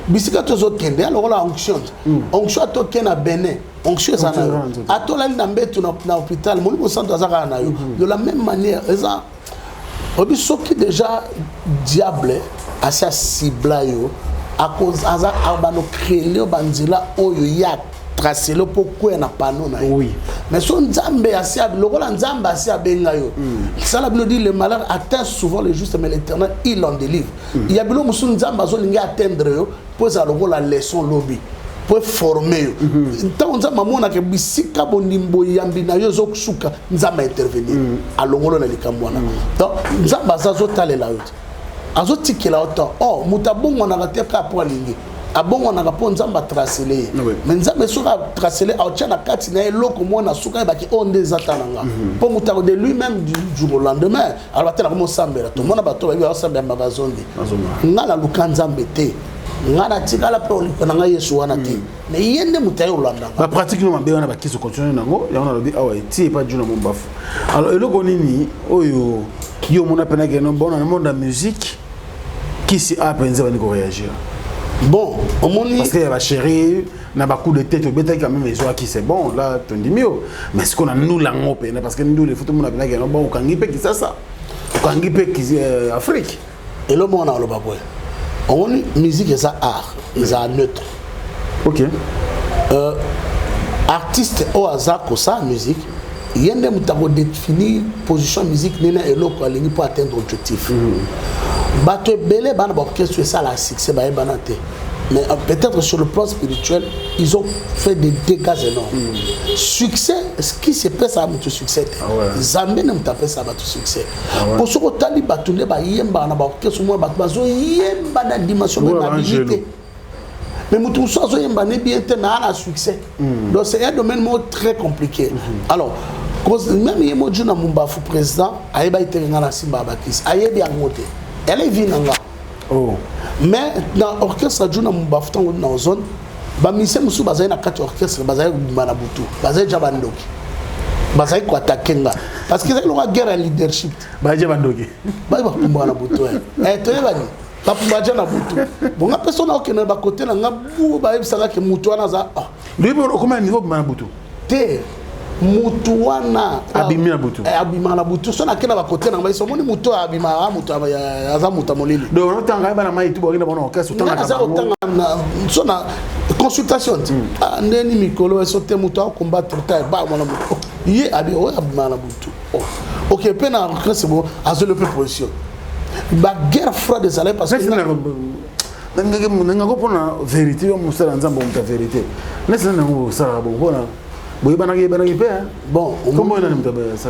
bisika tozo kende alors la onction to kena Benin onction zana atola na mbetu na hôpital mo centre azaka na yo de la même manière eza obiso qui déjà diable asa cibla yo à cause aza abano créer le banzila oyo ya tracer le pourquoi na panneau na oui mais son nzambe asia lokola nzambe asia benga yo ça la dit le malheur atteint souvent le juste mais l'Éternel il en délivre il y a bilo musu nzambe azo linga atteindre yo pour ça lokola leçon lobby pour former yo tant nzambe mona ke bisika bonimbo yambi na yo zo suka nzambe intervenir a longolo na likamwana donc nzambe azo talela yo azo tikela autant oh mutabongo na kateka pour lingi abongo na kapo nzamba traceler mais nzamba soka traceler a tchana kati na eloko mona suka baki onde zatananga pour mutako de lui-même du jour au lendemain alors tela comme sambela to mona bato ba sambela mabazondi ngala lukanzambe te ngala tikala pe olikona yesu wana te mais yende mutayo landa ba pratiquement mabe wana ba kiso continuer nango ya wana lobi awa ti pas djuna mombafu alors eloko nini oyo yo mona pena ke no bon dans le monde de la musique qui si a penser va ko réagir. Bon, au moins parce que la chérie n'a pas coup de tête au bétail quand même les gens qui c'est bon là tu dis mieux mais ce qu'on a nous la ngope parce que nous les photos mon abena que bon quand ngipé qui ça quand ngipé qui Afrique et le monde on le pas on musique c'est art c'est neutre OK artiste au hasard que ça musique yende mutako définir position musique nena eloko alingi pour atteindre objectif bato belé bana ba orchestre ça la succès ba banate mais peut-être sur le plan spirituel ils ont fait des dégâts énormes succès ce qui se passe à notre succès zambe ne mtape ça ba tout succès pour ce que tali bato ne ba yemba na ba orchestre moi bato bazo yemba na dimension de l'habilité mais mutu so zo yemba ne bien te na la succès donc c'est un domaine très compliqué alors même yemo juna mumbafu président ayeba itenga na simba bakis ayebi angote elle est vinanga oh mais dans orchestre juna mumbafu tango na zone ba mise musu bazai na kati orchestre bazai mana butu bazai jabandoki bazai ko attaquenga parce que c'est la guerre à leadership bazai jabandoki ba kumba na butu to yebani ba kumba na butu bon nga personne okena ba côté na nga bu ba yebisanga ke mutu wana za lui pour comment niveau mana butu te mutu wana abimi na butu abima na butu so na kena ba côté na maiso moni mutu abima mutu aza mutu molili donc on tanga ba na mai tu bokina bona orchestre tanga na so na consultation ndeni mikolo so te mutu combattre ta ba mona mutu ye abi o abima na butu OK pe na orchestre bo azo le position ba guerre froide des années parce que nanga ko pona vérité yo musala nzambo muta vérité nesa na ngo sala bo bona boy banaki pe bon comment on a mutabe ça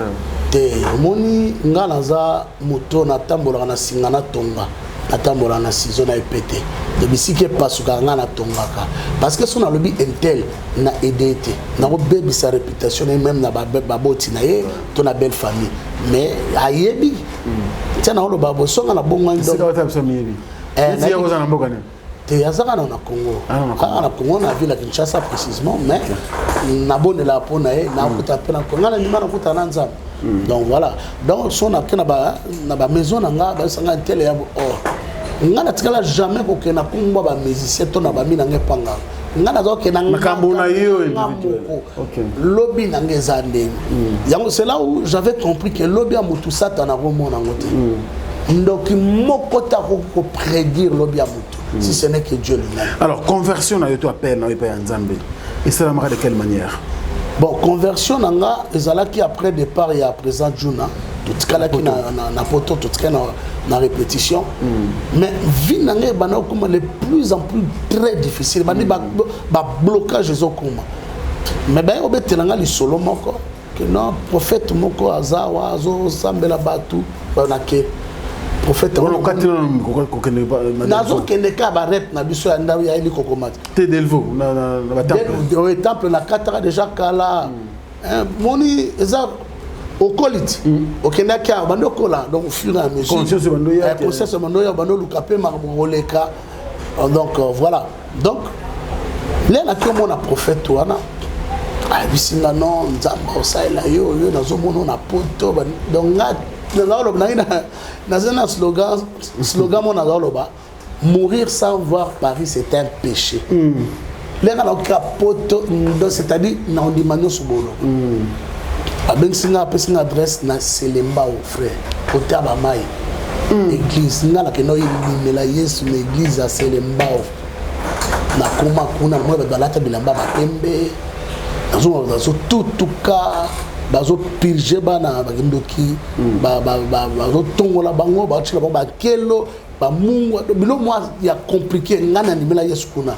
te moni ngana za moto na tambola na singa na tonga na tambola na saison na epete de bisike pasuka ngana tongaka parce que son a lobby intel na EDT na ko bebi sa réputation et même na baboti na ye to na belle famille mais ayebi tiana lo babo songa na bongo ndo c'est quoi ta personne yebi c'est ya kozana mboka ne te yazaka na Congo na Congo na ville à Kinshasa précisément mais na bonne la pona e na kuta pena Congo na ndima na kuta na nzambe donc voilà donc son na kena ba maison na nga ba sanga tele ya nga na tikala jamais kokena kumba ba musicien to na ba mina ngepanga nga na zokena makambo na yo lobby na ngeza ndenge yango c'est là où j'avais compris que lobby a mutu satana romona ngote donc moko ta ko prédire lobby a mutu si ce n'est que Dieu lui-même. Alors conversion na yo to appel na yo pa nzambe et ça de quelle manière? Bon, conversion nanga ezalaki après départ et à présent Juna tout kala ki na poto tout kala na répétition mais vie nanga bana comme de plus en plus très difficile bani ba blocage ezokuma mais ba obetelanga li solo moko que non prophète moko azawa azo sambela batu bana ke prophète nazo kende ka ba rep na biso ya ndawi ya eli kokomati te delvo na ba temple temple na katara déjà kala moni eza okoliti okenda ka bando kola donc au fur et à mesure conscience bando ya bando lukape makoleka donc voilà donc là la comme on a prophète wana ah bisinga non nzamba osaila yo nazo mono na poto donc dans un slogan mon azaloba mourir sans voir Paris c'est un péché. Là dans le capote c'est-à-dire dans dimano subolo. Aben singa pesinga adresse na Selemba au frère côté abamai. Église ngala ke no yimela Yesu l'église à Selemba. Na koma kuna mo balata bilamba batembe. Nazo tutuka bazo purger bana bagendoki bazo tongola bango bachila ba kelo ba mungu bilo moi ya compliqué ngana nimela Yesu kuna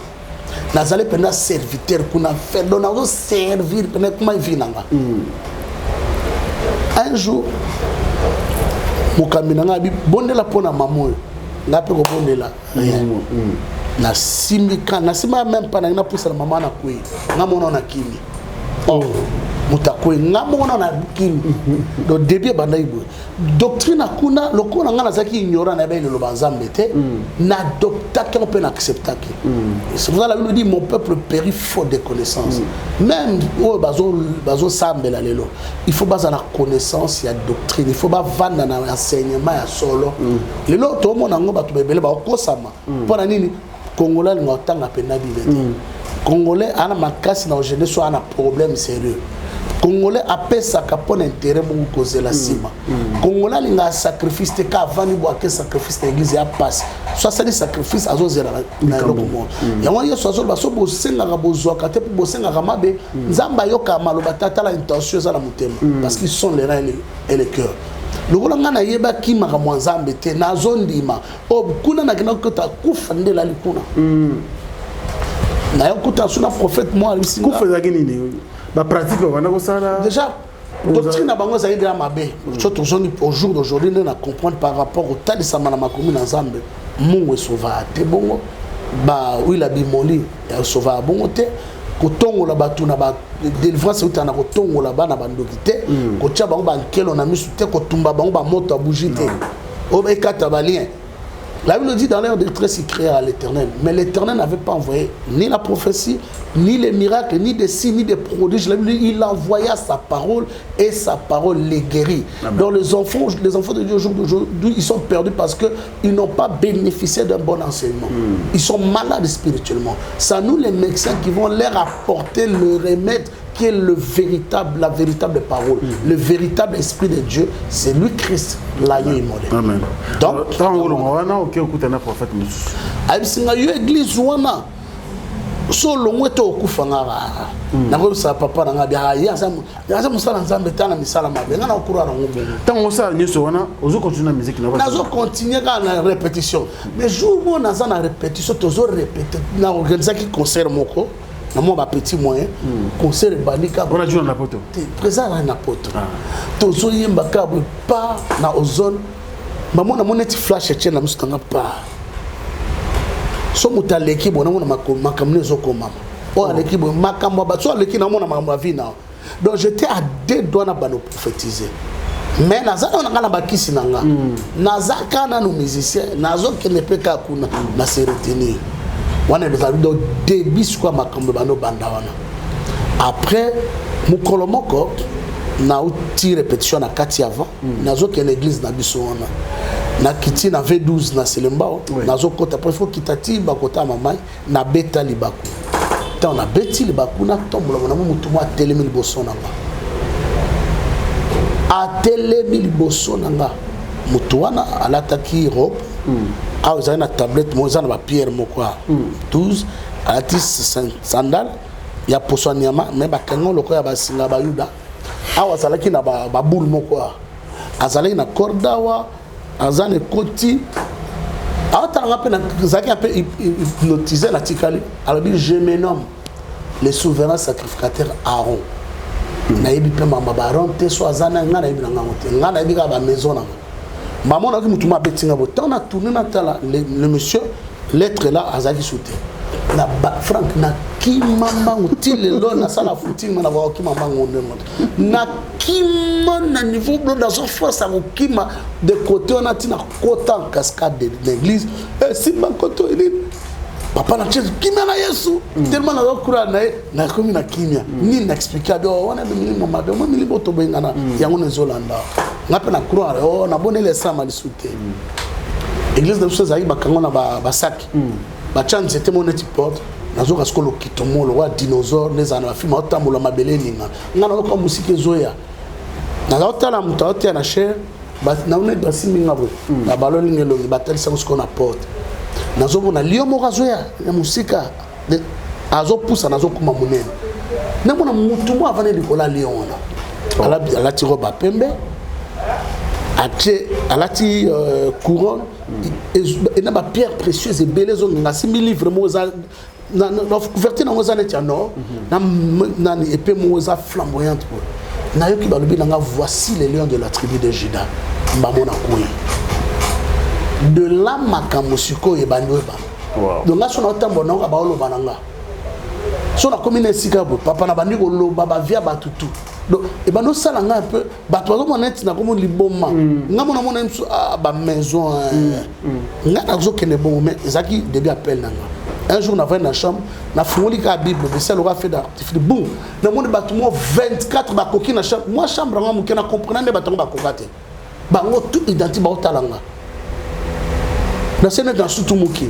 nazale pena serviteur kuna faire donc nazo servir pena kuma vinanga un jour mukamina ngabi bondela pona mamoyo ngape ko bondela na simika na sima même pas na poussa la maman na kwe ngamona na kimi mutakwe ngamona na kimi do début bandaibo doctrine akuna lokona ngana zaki ignorant na bene lo banzambete na adopta qu'on peut accepter c'est pour ça la Bible dit mon peuple périt faute de connaissance même au bazo sambela lelo il faut baza la connaissance ya doctrine il faut ba vanda na enseignement ya solo lelo to mona ngo batu bebele ba okosama pona nini Congolais ngotanga pena bibete Congolais ana makasi na jeunesse so ana problème sérieux Congolais appelle ça capone intérêt beaucoup causer la cima Congolais linga sacrifice te ka vani bo ke sacrifice l'église ya passe soit ça des sacrifices azo zela na lokomo ya wani yeso azo baso bo senga ga bozwa kate bo senga ga mabe nzamba yoka maloba tata la intention za la mutema parce qu'ils sont les reins et les cœurs lokola ngana yeba ki maka mwanzambe te nazo ndima o kuna na kina kota kufa ndela likuna na yokuta suna prophète moi ici kufa za nini ba pratique wana ko sala déjà doctrine na bango zaidi ya mabe surtout au jour d'aujourd'hui on a comprendre par rapport au tas de samana makomi na Nzambe mungu esova te bongo ba wila bimoli ya sova bongo te kotongola batu na ba délivrance utana kotongola bana bandoki te kotia bango ba nkelo na misu te kotumba bango ba moto abuji te obekata balien. La Bible dit dans l'air de détresse, il créa à l'Éternel. Mais l'Éternel n'avait pas envoyé ni la prophétie, ni les miracles, ni des signes, ni des prodiges. La Bible dit, il envoya sa parole et sa parole les guérit. Amen. Donc les enfants de Dieu aujourd'hui, ils sont perdus parce qu'ils n'ont pas bénéficié d'un bon enseignement. Ils sont malades spirituellement. C'est nous les médecins qui vont leur apporter le remède qui est la véritable parole. Le véritable esprit de Dieu, c'est lui Christ, l'agneau immolé. Amen. Donc, prophète l'église wana solo ngweto okufangara nako sa papa na ngabia ya za musala nzambe tana misala mabe ngana okura na ngombe tango sa nyeso wana ozo continuer musique na nazo continuer na répétition mais jour où naza na répétition tozo répéter na organiser qui concert moko na mo ba petit moyen concert bandika on a joué na poto présent na poto tozo yemba ka pa na ozone maman na moneti flash tche na musukanga pa so mutaleki bona mona makamne zoko mama o aleki bo makamwa ba so aleki na mona makamwa vina donc j'étais à deux doigts na bano prophétiser mais naza na ngala bakisi nanga naza kana no musicien nazo kene peka kuna na se retenir wana bezabi do début quoi makambo bano banda wana après mukolomoko na uti répétition na kati avant nazo ke l'église na biso wana na kiti na V12 na Selembao nazo kota après faut kitati ba kota mamai na beta libaku tant na beti libaku na tombola na mutu mo atelemi liboso nanga atelemi liboso nanga mutu wana alataki robe a vous avez na tablette mo za na ba pierre moko 12 alati sandal ya posoniama mais ba kango loko ya basinga ba yuda awa zalaki na ba boule moko azalaki na kordawa azane koti atalanga pe na zaki un peu hypnotisé la tikali alors je me nomme le souverain sacrificateur Aaron na yebi pe mama baron te so azana ngana yebi na ngote ngana yebi ka ba maison na maman na ki mutuma betinga bo tant na tourner na tala le monsieur l'être là azaki sauté na Franck na ki mama utile lo na sala footing na ba ki mama ngone na kima na niveau bleu dans son force à kima de côté on a tina côté en cascade de l'église et si ban côté il papa na chef kimia na Yesu tellement na kura na komi na kimia ni na expliquer do wana de mili mama be mo mili boto bengana yango na Zolanda ngape na croire oh na bonele sama lisute église de choses ayi bakango na ba sac ba chance c'était mon petit porte nazo kaskolo kitomolo wa dinosaure les ana film otambola mabele ninga ngana ko musike zoya nazo tala mutaote na cher ba na une basi minga bo na baloli ngelo batalisa ko na porte nazo bona lio moko zoya ya musika azo pusa nazo kuma munene na mona mutu mo avane likola liona ala tiro ba pembe alati couronne et na ba pierre précieuse et belle zo ngasi mi livre mo za na couverture na ngoza net ya no na épée mo za flamboyante na yoki ba lobi nga voici les lions de la tribu de Juda mbamona koyi de la makamusiko e bandoba donc là son otambo na ba oloba nanga so na commune sikabo papa na bandi ko loba ba via batutu donc et bando sala nga un peu bato zo monet na komo liboma nga mona mona msu ba maison nga na zo kene bon mais ezaki début appel nanga un jour na va na chambre na fungoli ka bible mais ça l'aura fait d'artifice boum na mona bato mo 24 ba koki na chambre moi chambre nga mukena comprendre bato ba kokate bango tout identique ba otalanga na sene dans tout muki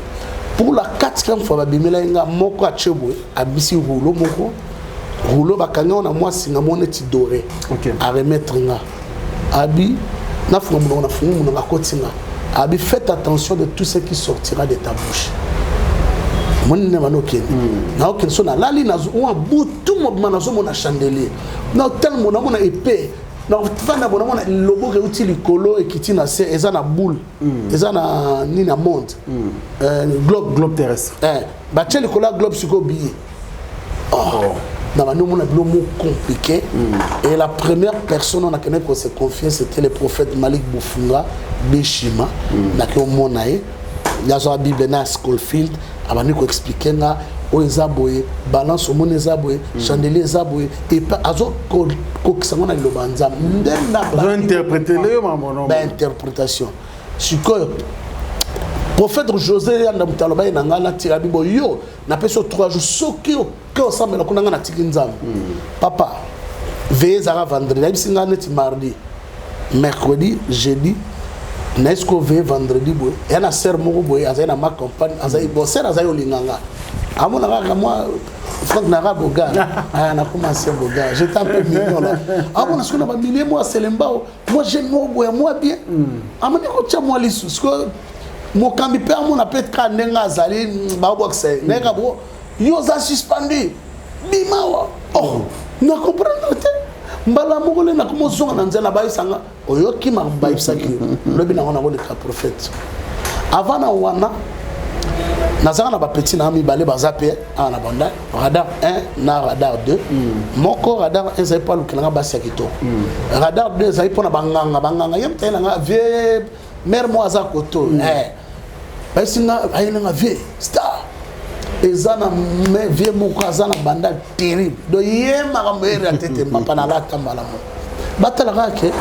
pour la 4e fois babimela nga moko a chebo abisi rouleau moko rouleau bakanga na moi singa moneti doré à remettre nga abi na funga na funga na kotinga abi faites attention de tout ce qui sortira de ta bouche monne manoken na oken so na lali na zo wa butu mo manazo mo na chandelier na tellement na mo na épée na fana bona mo na lobo ke uti likolo ekiti na se eza na boule eza na ni na monde globe terrestre ba tcheli kola globe siko billet na ba no mo na bilo compliqué et la première personne on a connaît qu'on s'est confié c'était le prophète Malik Boufunga Beshima na ke monae ya zo bible na Schofield abani ko expliquer na o ezaboye balance au monde ezaboye chandelier ezaboye et pas azo ko kisangona lobanza ndenda ba interpréter le maman ba interprétation siko prophète José anda mutaloba na ngala tira bibo yo na peso 3 jours soki que ensemble na kunanga na tikinzam papa veillez à vendredi bisinga net mardi mercredi jeudi Nesco veille vendredi boy et na ser moko boy azana ma campagne azai bo ser azai olinganga amona ka moi Franck Nara Boga na commencé Boga j'étais un peu mignon là amona ce qu'on a ba milliers moi Selembao moi j'aime moi moi bien amona ko tia moi lisu ce que mon kambi pe amona peut ka nenga azali ba boxe neka bo yo za suspendu bimawa oh na comprendre mbala mokole na komo zonga na nzela ba isanga oyoki ma ba isaki lobi na ngona ka prophète avant na wana nazanga na ba petit na mi balé bazape na banda radar 1 na radar 2 moko radar 1 zai pas lukinanga basi akito radar 2 zai pona banganga yemta na nga vie mère moi za koto ba isinga ayina nga vie star ezana me vie moko azana banda terrible do yema ka mbere atete papa na la tambala mo batala ke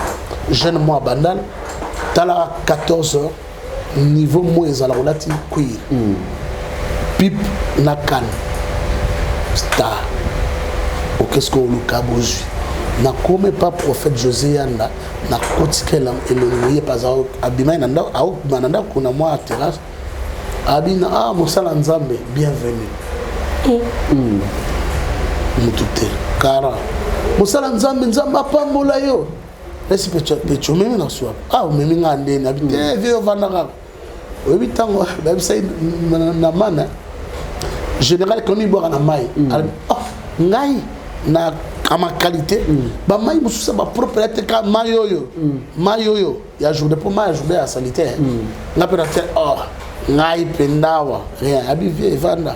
jeune moi bandal tala 14 heures niveau mo ezala relati cuir pip na kan star o qu'est-ce qu'on le cabozui na comme pas prophète José Yanda na kotikela elongoye pas abima nanda au mananda kuna moi terrasse abina mosala nzambe bienvenue mutute kara mosala nzambe apambola yo esi pecho meme na swa meme ngande na bite vio vanaka obi tango ba sai na mana général comme boire na mai ngai na kama qualité ba mai mususa ba propriété ka mayoyo ya journée pour mai journée à sanitaire na peut-être ngai pendawa rien abi vie vanda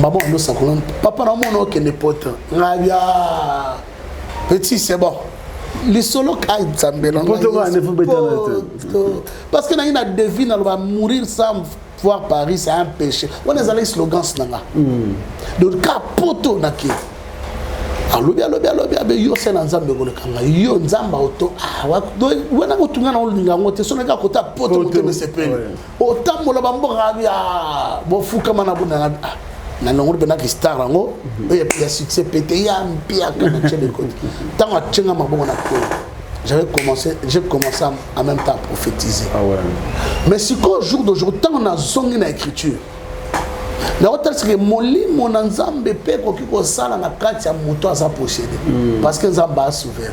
maman no sakolon papa na mono ke ne pote ngabia petit c'est bon les solo ka nzambela parce que na ina devine elle va mourir sans voir Paris c'est un péché on est allé slogan nanga donc ka poto naki alobi yo sena nzambe ko lekanga yo nzamba auto wana ko tunga na olinga ngote sona ka kota poto moto mesepeli otambola bamboka bia bofuka mana buna na ngoro bena ki star ngo et puis succès pété ya mpia kana chele ko tango tchenga mabongo na ko j'ai commencé en même temps à prophétiser mais si qu'au jour d'aujourd'hui tant on a zongi na écriture na hotel c'est que molimo na nzambe pe ko kiko sala na kati ya moto asa posséder parce que nzamba souverain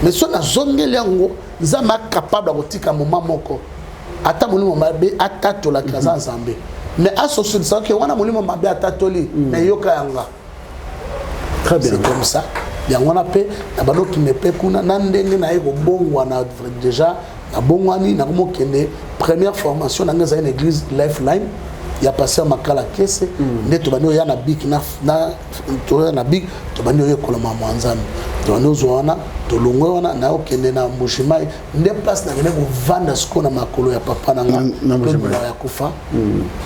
mais so na zongeli yango nzamba capable de tika moment moko ata molimo mabe atatola kaza nzambe mais associé ça que wana molimo mabe atatoli na yoka yanga très bien c'est comme ça yango na pe na bano qui me pe kuna na ndenge na eko bongwa na déjà na bongwani na ko kende première formation na ngaza une église Lifeline il y a passé à Makala Kese, neto bano ya na big na na big to bano yo koloma mwanzami to bano zoana to longwe wana na okende na mushimai nde place na ngene ko vanda sko na makolo ya papa na mushimai ya kufa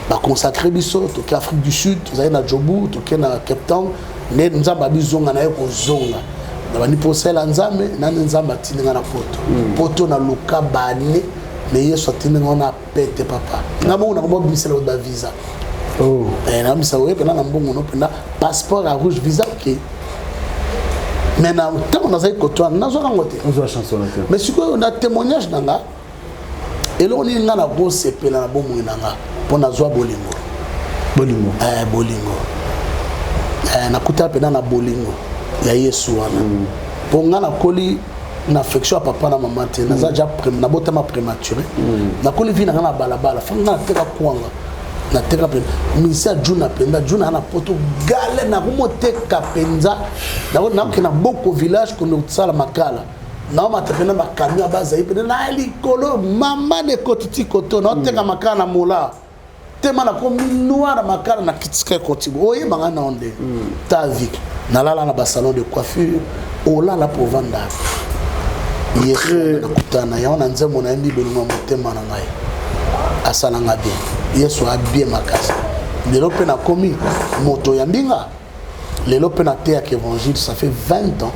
ba consacrer biso to ki Afrique du Sud to za na Jobu to ki na Cape Town ne nzamba bizonga na yo ko zonga na bani posela nzambe na nzamba tinga na poto na luka bane mais il soit tenu on a pété papa na bon on a bisela au visa na misa we pena na mbongo no pena passeport à rouge visa OK mais na tant on a ça côté na zo kangote on zo chanson mais si on a témoignage nanga et là on est na go sepela na bomo nanga pona zo bolingo na kuta pena na bolingo ya Yesu wana ponga na koli na affection à papa na maman te na déjà na botama prématuré na koli vi na na balabala fanga na teka kwanga na teka pen misa juna penda juna na poto gale na kumoteka penza na kena boko village kono tsala makala na ma tepena ba camion baza ipena na likolo mama ne kotiti koto na teka makala na mola tema na ko noir makala na kitika kotibo oye banga na onde ta vie na lala na ba salon de coiffure ola la pour vendre nakutana yaona nzembo na yembi beluma motema na ngai asalanga bien yesu abie makasi lelo pe na komi moto ya mbinga lelo pe na te ya évangile ça fait 20 ans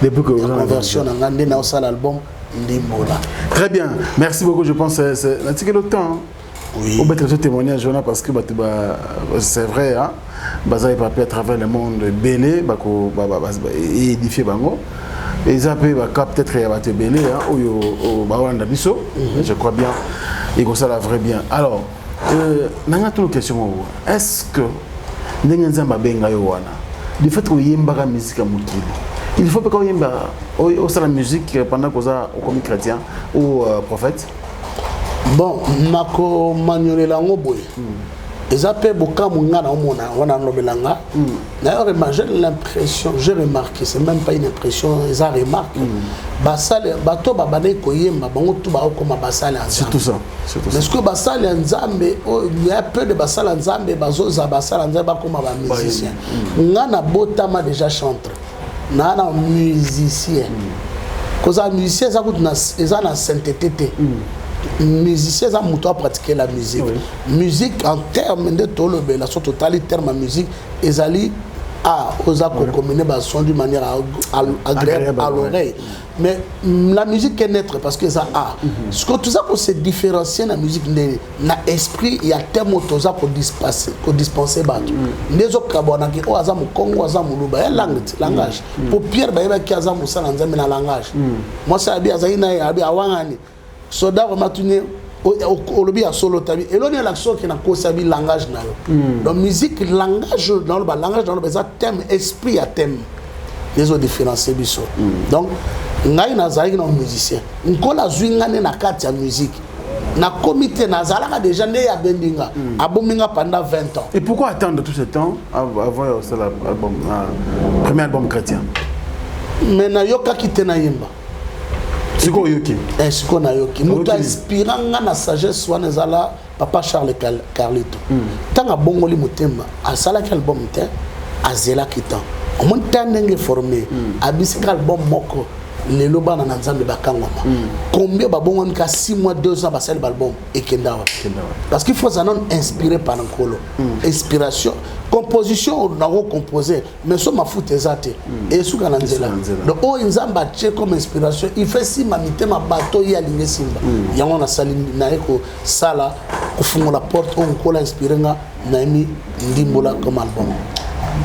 depuis que la conversion na ngande na osal album ndimbola. Très bien, merci beaucoup. Je pense que c'est le temps. Oui. Au mettre ce témoignage parce que c'est vrai hein. Baza papier à travers le monde belé bako édifier bango. Et ça peut peut-être y avoir belé hein au Bawanda Bisso. Je crois bien. Et comme ça la vrai bien. Alors, nanga toute question est-ce que ndengenza benga yo wana du fait que yemba la musique à mukili il faut pas qu'on yemba au la musique pendant que ça comme chrétien ou prophète. Bon, nako manyolela ngoboy. Eza pe boka munga na omona wana nobelanga. D'ailleurs, j'ai l'impression, j'ai remarqué, c'est même pas une impression, eza remarque. Basale bato babane koyemba bango tu ba okoma basale nzambe. C'est tout ça. Est-ce que basale nzambe il y a peu de basale nzambe bazoza basale nzambe bakoma ba musicien. Ngana botama déjà chanteur. Na musicien. Koza musicien ça coûte na eza na sainteté. Musicien ça muto pratiquer la musique. Oui. Musique en termes de tolobela sur total terme musique ezali A osa combiner ba son d'une manière agréable à l'oreille. Mais la musique est naître parce que ça a. Ce que tout ça pour se différencier la musique na esprit il y a tellement de choses pour dispenser battre. Les autres kabona qui o azamu Congo azamu luba langage. Pour Pierre ba qui azamu ça na langage. Moi ça abi azaina abi awangani. Soda matune olobi ya solo tabi eloni l'action qui na kosabi langage na yo. Donc musique langage dans le langage dans le thème esprit à thème. Les autres différencier biso. Donc ngai nazali na musicien. Nkola zwingane na kati ya musique. Na comité nazalaka déjà né ya bendinga. Abominga pendant 20 ans. Et pourquoi attendre tout ce temps avant l'album premier album chrétien? Mais na yoka kitena yimba. Siko yoki. Siko na yoki. Muta inspiranga na sagesse wana zala papa Charles Carlito. Tanga bongoli mutemba asala ki album te azela kitan. On monte ndenge formé abisika album moko lelo bana na nzambe bakangoma. Combien ba bongo ka 6 mois 2 ans ba sel album ekendawa. Parce qu'il faut ça non inspiré par Nkolo. Inspiration, composition on a composé mais so mafuta ezate et suka na nzela. Donc o nzamba tche comme inspiration, il fait si mamite ma bateau ya linge simba. Yango na sali na eko sala kufunga la porte on Nkolo inspiré nga na emi ndimbola comme album.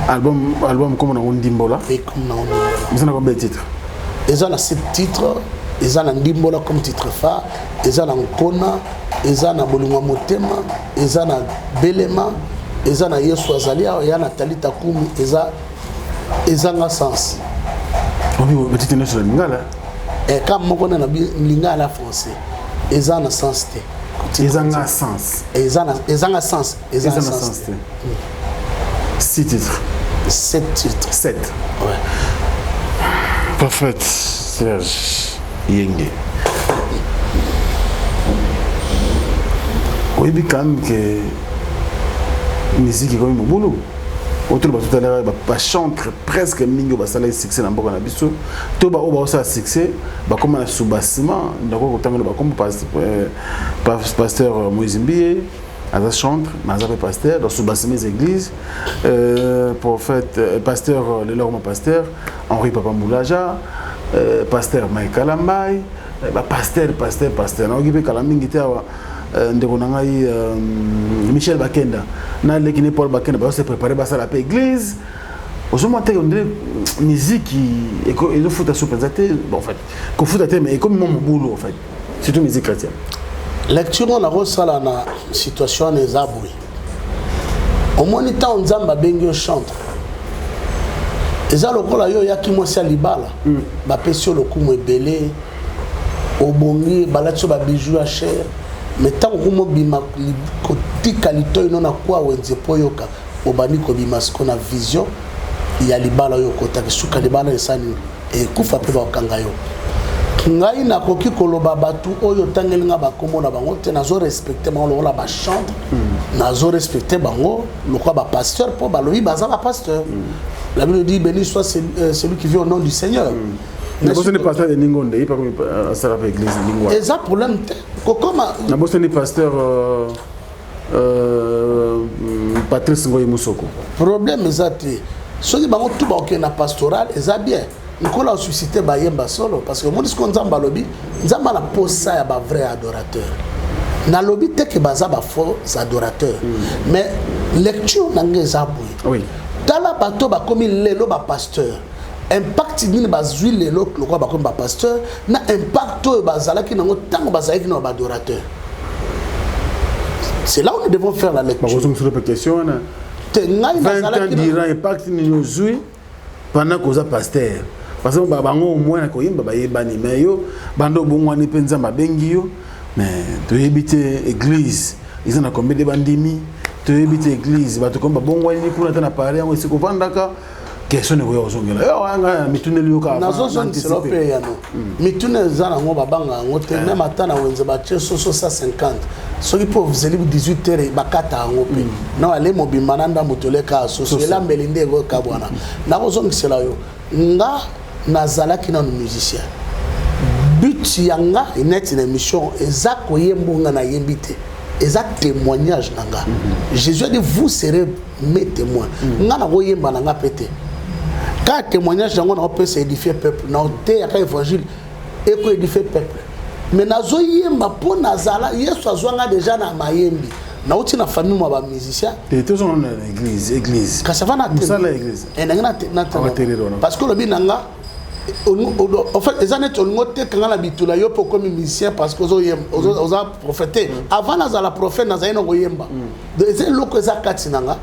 Album comme on Ndimbola. Et comme on Ndimbola. Vous avez combien de titres? Ils ont 7 titres. Ils ont Ndimbola comme titre phare. Ils ont Nkona. Ils ont Bolungwa Motema. Ils ont Belema. Ils ont Yesu Azalia. Ils ont Talita Kumi. Ils ont un sens. Oui, mais tu es sur le Lingala. Et quand on a un Lingala français, ils ont un sens. Ils ont un sens. Ils ont un sens. Ils ont un sens. 6 titres. 7 titres. 7. Ouais. Prophète Serge Yenge. Oui, mais quand même que musique est comme un boulot. Autour de tout à l'heure, il chante presque mingo basala succès dans beaucoup na biso. To ba o ba ça succès, ba comme un sous-bassement, d'accord autant que ba comme pasteur Moïse Mbié. Aza chantre, Maza pasteur, dans sous-bassement des églises, prophète, pasteur, le lorma pasteur, Henri Papa Moulaja, pasteur Mike Kalambay, pasteur. On a dit que Michel Bakenda, na l'équipe Paul Bakenda, bah se préparer bah ça la église. Aujourd'hui, on dirait musique et le foot à se présenter, en fait, qu'on foot à thème et comme mon boulot en fait, surtout musique chrétienne. Lecture on a reçu la situation des abouis. Au moins il temps nzamba bengi chante. Eza lokola yo ya kimosia libala. Ba pesio lokumu ebele. Obongi balatso ba bijou à cher. Mais tant ko bima kotika litoy non na kwa wenze poyoka. Obani ko bima sko na vision ya libala yo kota suka libala esani e kufa pe ba kanga yo. Ngai na koki koloba batu oyo tangelinga bakombo na bango te nazo respecter bango la ba chante nazo respecter bango lokwa ba pasteur po balobi baza ba pasteur. La Bible dit béni soit celui qui vit au nom du Seigneur. Na bosse ni pasteur de Ningonde, il pas comme ça la église Lingwa. Et ça problème comment na bosse ni pasteur Patrice Ngoyi Musoko. Problème ezati. Soki bango tout ba ok na pastoral eza bien. Nkola suscité ba yemba solo parce que mon discours nzamba lobi nzamba na posa ya ba vrai adorateur. Na lobi te ke baza ba faux adorateur. Mais lecture nangé zabui. Oui. Tala bato ba komi lelo ba pasteur. Impact ni ba zui lelo lokwa ba komi ba pasteur na impact to bazala ki nango tango bazala ki na ba adorateur. C'est là où nous devons faire la lecture. Bah, sur la question, 20 ans d'Iran, impact ni zui pendant qu'on a pasteur. Parce que bango au moins ko yimba ba yebani mais yo bando bongwani penza mabengi yo mais to yebite église ils en a combien de bandimi to yebite église ba to komba bongwani pour na parler yango siko vandaka question ne ko zongela yo anga mitune liyo ka nazo zone c'est l'opé ya no mitune zana ngo babanga ngo te même atana wenze ba cheso 150 soki po vzeli 18h bakata ngo pe na ale mobimba nanda motoleka sociela mbelinde ngo kabwana nako zongisela yo nga nazalaki na musicien but yanga net na émission ezako yembonga na yembite exact témoignage nanga. Jésus a dit vous serez mes témoins. Ngana voyemba nanga pété. Quand témoignage nanga on peut s'édifier peuple. Na té ya évangile et ko édifier peuple. Mais nazo yemba po nazala Yesu azwanga déjà na mayembi. Na uti na famille moi ba musicien. Et tous on église. Quand ça va na l'église. Et nanga na parce que le binanga en fait les années tout le monde quand la bitula yo pour comme musicien parce que aux a prophété avant la prophète na zaino goyemba c'est loko za katinanga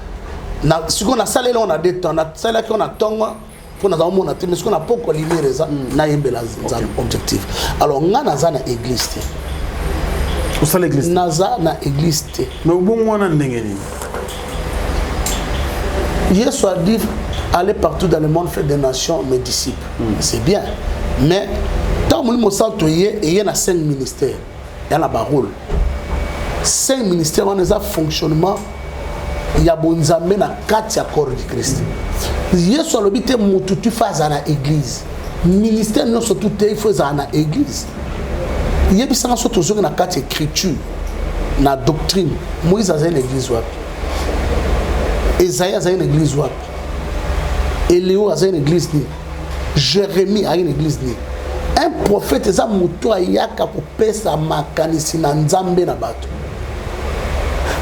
na siko na sala on a des temps na sala qu'on a tongo pour na mona te mais ce qu'on a pas ko limiter ça na yembela za objectif alors ngana za na église te où ça l'église naza na église te mais bon mona ndengeni Jésus a dit aller partout dans le monde, faire des nations, mes disciples. C'est bien. Mais, tant que nous il y a 5 ministères. Il y a un rôle. 5 ministères, on a un fonctionnement. Il y a bon zamé dans 4 accords du Christ. Jésus a dit que tu fais dans l'église. Ministère, nous sommes tous les fois dans l'église. Il y a des gens qui sont dans 4 écritures, dans la doctrine. Moïse a une église. Esaïe a une église. Éléo a une église. Jérémie a une église. Un prophète est un mouton à yaka pour pesa makanisi na nzambe na bato.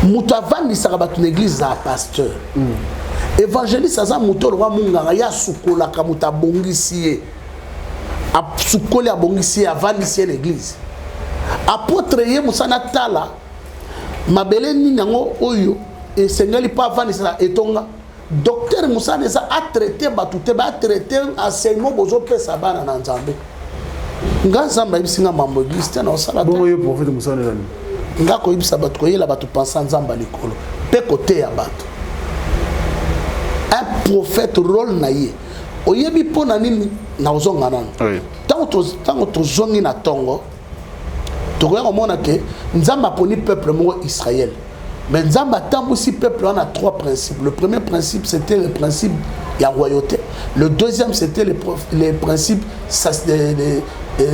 Mouton avant de s'abattre une église à pasteur. Évangéliste a un mouton roi munganga ya sukola kamuta bongisi a sukoli a bongisi avant d'ici l'église. Apôtre ye musana tala mabele ni nango oyo et sengeli pas avant ça etonga. Docteur Moussa Neza a traité Batouté, a traité enseignement bozo pesa bana na Nzambe. Nga Nzamba ibisinga mambo église na sala. Bon yo prophète Moussa Neza. Nga ko ibisa batu ko yela batu pensa Nzamba likolo. Pe côté ya batu. Un prophète rôle na ye. Oyebi pona nini na ozonga nana. Oui. Tango to zongi na tongo. To ko mona ke Nzamba poni peuple mo Israël. Mais Nzamba tambo si peuple on a 3 principes. Le premier principe c'était le principe de la royauté. Le deuxième c'était les principes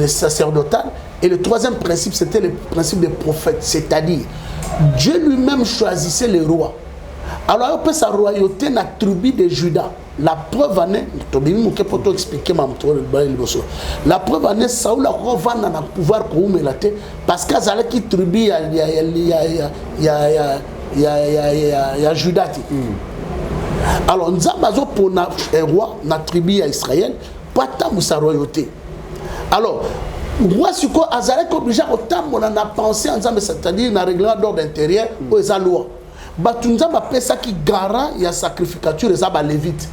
sacerdotal. Et le troisième principe c'était le principe des prophètes. C'est-à-dire Dieu lui-même choisissait les rois. Alors on peut sa royauté na tribu de Juda. La preuve en est, expliquer la preuve en est, Saoul a revenu dans le pouvoir pour Oumelate parce qu'il y a qui tribu, il y a Judas. Alors, nous avons pour un roi, notre tribu à Israël, pas tant de sa royauté. Alors, moi, si quoi, Azalek obligé au temps on a pensé ensemble, c'est-à-dire dans le règlement d'ordre intérieur, où est la loi. Batunza m'a fait ça qui garant, il y a sacrificature et ça va lévite.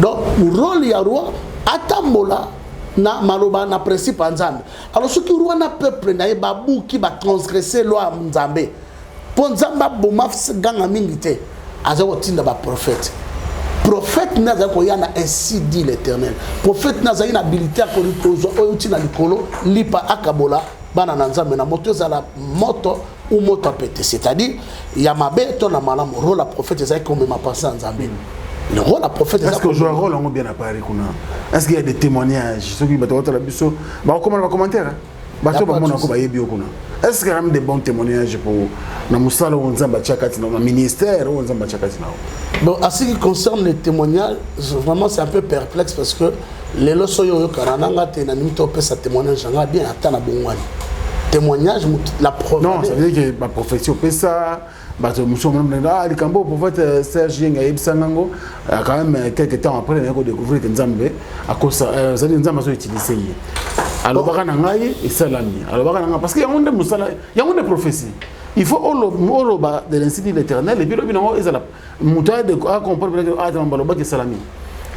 Donc, le rôle du roi, atambola na maloba na principe nzambe. Alors ce qui roi na peuple na babu qui va transgresser loi nzambe. Pour nzamba bomaf ganga mingite, azawo tinda ba prophète. Prophète n'a ko yana ainsi dit l'Éternel. Prophète n'a une habilité à kozo oyotina likolo lipa akabola bana nzambe na moto za la moto ou moto pété. C'est-à-dire il y a mabe to na malam rôle la prophète ça comme ma pensée nzambe. Le rôle, la prophète. Est-ce que je joue un rôle bien apparu? Est-ce qu'il y a des témoignages? Ceux qui battent la biso, comment on va commenter? Est-ce qu'il y a des bons témoignages pour le ministère ou bon, en ce qui concerne les témoignages, vraiment c'est un peu perplexe parce que les leçons yo karananga tenanimito pe sa témoignage nga bien atana bongwani. Témoignage la preuve. Non, ça veut dire que la prophétie peut ça. Le Cambo, prophète Serge Yenga Ibsangango, quand même quelques temps après, il a découvert que Nzambe, à cause de Nzambe, a utilisé. Alors, et Salami. Alors, parce qu'il y a des prophéties. Il faut de l'institut de l'Éternel, et puis il y a la moutarde de comprendre que Salami.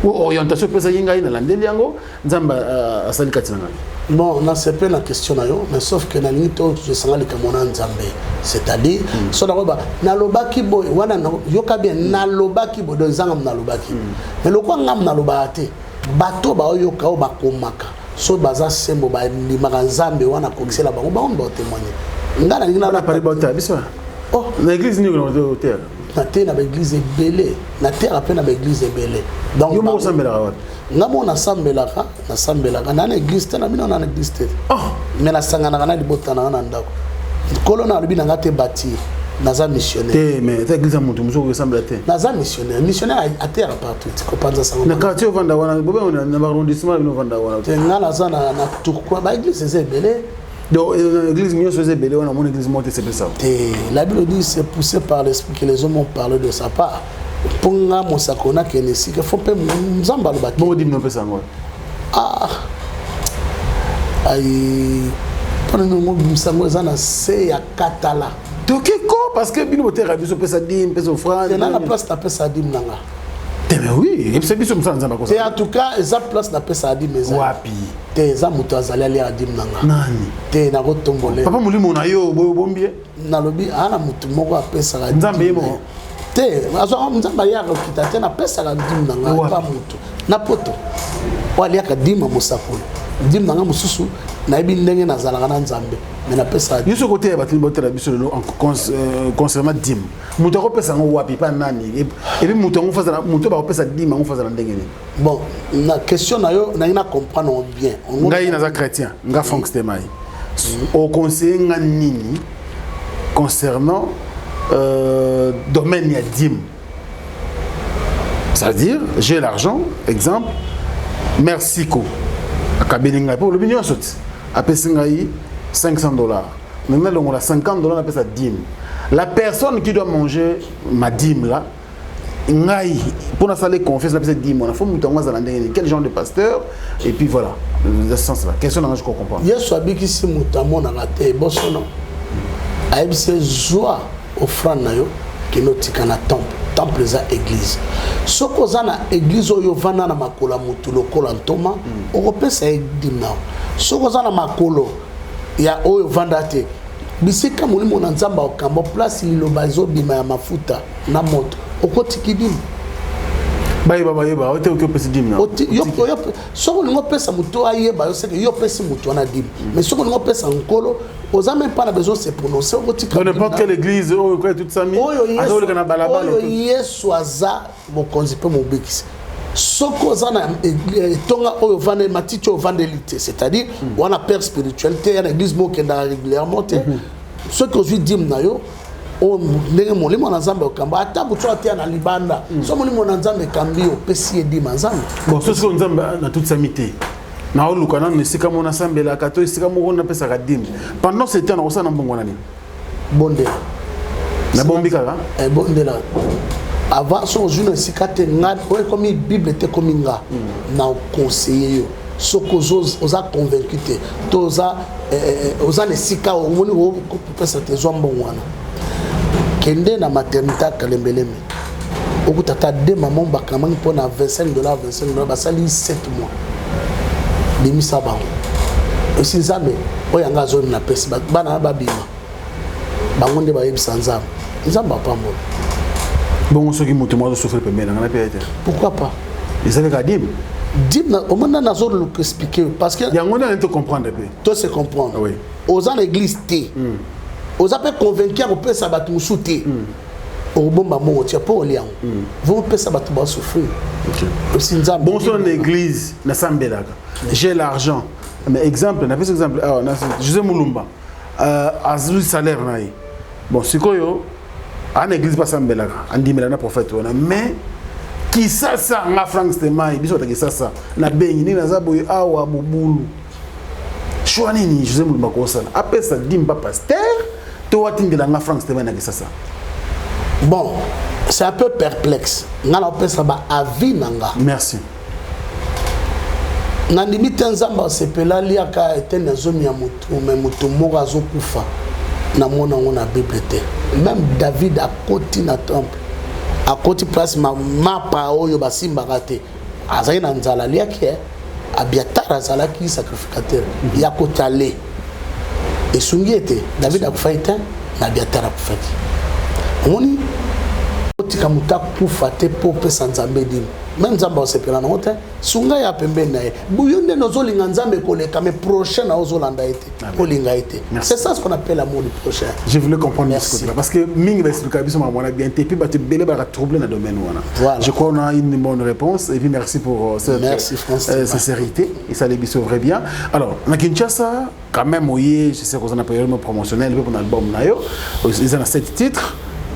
Ou orientation pesa yenga ina landeli yango nzamba asali katinanga. Bon, on a c'est pas la question là mais sauf que na nito je sanga le kamona nzambe. C'est-à-dire so na roba na lobaki boy wana yoka bien na lobaki boy do zanga na lobaki. Mais lokwa ngam na lobate bato ba yoka o bakomaka. So baza sembo ba ndimaka nzambe wana kokisela bango ba on ba témoigner. Ngana ngina na pari bota biso. Oh, na église ni ko na terre. Na terre na église belé, na terre après na église belé. Donc yo mo sambela wa. Ngamo na sambela na église tena bino na église tena. Oh, mais na sangana na libota na ndako. Colonna le binanga te bâtir. Naza missionnaire. Mais t'as église à mon tour, vous ressemblez à terre. Naza missionnaire. Missionnaire à terre partout. Tu comprends ça? Na quartier vanda wana, bobe on a arrondissement no vanda wana. Te ngala za na tukwa ba église c'est belé. Donc l'église mio faisait belé, on a mon église montée c'est ça. La Bible dit c'est poussé par l'esprit que les hommes ont parlé de sa part. Ponga mosakona kenesi que faut pas nzamba le bâti. Bon dit non pesa ngwa. Ah. Aïe. Pendant nous musango za na se ya katala. Donc parce que bino boter a biso pesa dim, pesa offrande. Il y a la place na pesa dim nanga. Mais oui, et c'est biso msa nzamba ko ça. Et en tout cas, eza place na pesa dim eza. Wapi. Te eza muto azali ali adim nanga. Nani? Te na ko tombolé. Papa mulimo na yo bombie. Na lobi ana mutu moko apesa ga. Nzambe yemo. Te azo nzamba ya ko kitate na pesa ga dim nanga pa mutu. Na poto. Wali aka dima musakolo. Dim nanga mususu na ibi ndenge na zalanga na nzambe. Mais na pesa. Yuso côté ya batini boter biso concernant dim. Mutu ko pesa ngo wapi pa nani. Et puis mutu ngo faza mutu ba ko pesa dim ngo faza ndenge ni. Bon, la question na yo na ina comprendre bien. Ngai na za chrétien, nga Frank Stemai. Au conseiller nga nini concernant domaine ya dim. C'est-à-dire, j'ai l'argent, exemple, merci ko. Akabeninga pour le bignon saute. Apesingai $500. Maintenant on a $50 on appelle ça dîme. La personne qui doit manger ma dîme là, ngai pour na saler confiance appelle ça dîme. On a faut mutango za ndenge quel genre de pasteur et puis voilà, dans ce sens là. Question là je comprends. Yesu abiki si mutamo na ngate bosono. Aibise joie offrande na yo kinotika na temple za église. Soko za na église oyo vana na makola mutu lokola ntoma, okopesa dîme na. Soko za na makolo ya oyo vandate bisika mulimo na nzamba okambo place liloba zobima ya mafuta na moto okotikidim bayeba ote okopesa dim na yo soko lingo pesa muto ayeba yo seke yo pesa muto na dim mais soko lingo pesa nkolo oza même pas la besoin se prononcer okotika dans n'importe quelle église oyo kwa tout ça mi azoli kana balabala oyo Yesu aza mokonzi pe mobekisi soko zana tonga oyo vande matiti o vandelité c'est-à-dire on a père spiritualité à l'église mokenda régulièrement ce que je dis na yo o ndenge molimo na nzambe okamba ata butu atia na libanda so molimo na nzambe kambi o pesi edi manzambe bon ce que nzambe na toute sa mité na oluka na nesika mona sambela kato esika moko na pesa ka dim pendant ce temps na osana mbongo nani bonde na bombika bonde la avant son jour sikate ngad comme bible était comme nga na conseiller yo soko oza convaincu te toza oza le sika o moni o pesa te zombo wana kende na maternité kalembeleme okutata de maman bakamani pona $25 basali 7 mois demi sabango aussi nzambe oyanga zone na pesa bana babima bango nde bayebisa nzambe nzambe apambola. Bon, ceux qui montent moi de souffrir premier dans la paix. Pourquoi pas? Ils avaient qu'à dire. Dim au moment na zone le expliquer parce que il y a un moment te comprendre peu. Toi se comprendre. Oui. Aux en église té. Aux appels convaincre au peut sabat musuté. Au bon maman tu pas au lien. Vous peut sabat ba souffrir. OK. Bon son l'église na sambelaka. J'ai l'argent. Mais exemple, na fait exemple José Mulumba. Azul salaire naï. Bon, c'est quoi yo? En église pas sambelaka andi melana prophète wana mais qui ça nga Frank Stemai biso ta ça na bengi ni na zabo awa bubulu choix nini José Mulumba ko sala apesa dimba pasteur to watindela nga Frank Stemai na ça. Bon, c'est un peu perplexe nga la pesa ba avis nanga. Merci. Na limite nzamba sepela liaka etene zomi ya mutu mais mutu moko azokufa na mona ngona Bible te. Même David a côté na temple a côté place ma pa oyo basimba kate azali na nzala liake Abiatar azala ki sacrificateur ya kotale esungi ete David a kufaita na Abiatar a kufaita omoni tika muta kufa te po pesa nzambe dino même nzambe osepela nango te sunga ya pembeni na ye buyo nde nozolinga nzambe koleka mais prochain na ozolanda ete kolinga ete c'est ça ce qu'on appelle l'amour du prochain. Je voulais comprendre ce côté-là parce que mingi va expliquer biso mwana bien te puis ba te belé ba troubler dans le domaine wana. Voilà. Je crois qu'on a une bonne réponse et puis merci pour cette sincérité et ça les biso vrai bien. Alors na Kinshasa quand même oye je sais qu'on a période promotionnelle pour un album na yo ils ont 7 titres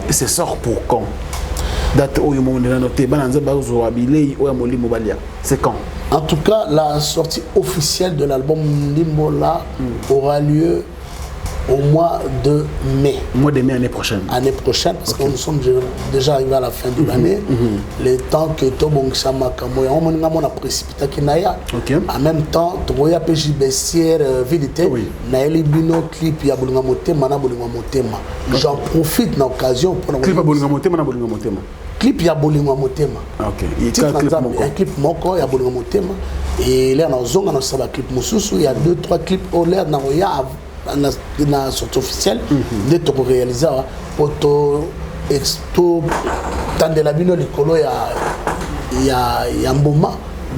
et c'est sort pour quand? Date où c'est quand? En tout cas, la sortie officielle de l'album Ndimbola aura lieu au mois de mai. Mois de mai année prochaine. Année prochaine, parce que nous sommes déjà arrivés à la fin de l'année. Le temps que Tobong Samakamoya, on a précipité Kinaya. En même temps, Toboya PJ Bessière, Vidité, Naëli Bino, clip Yabulgamotema, Nabolgamotema. J'en profite de l'occasion pour. Clip Yabulgamotema, Nabolgamotema. Clip Yabulgamotema. Ok. Un clip Moko, Yabulgamotema. Et là, on a un clip Moussousou, il y a 2-3 clips au l'air, na sortie officielle de to réaliser auto exto tande la bino likolo ya mboma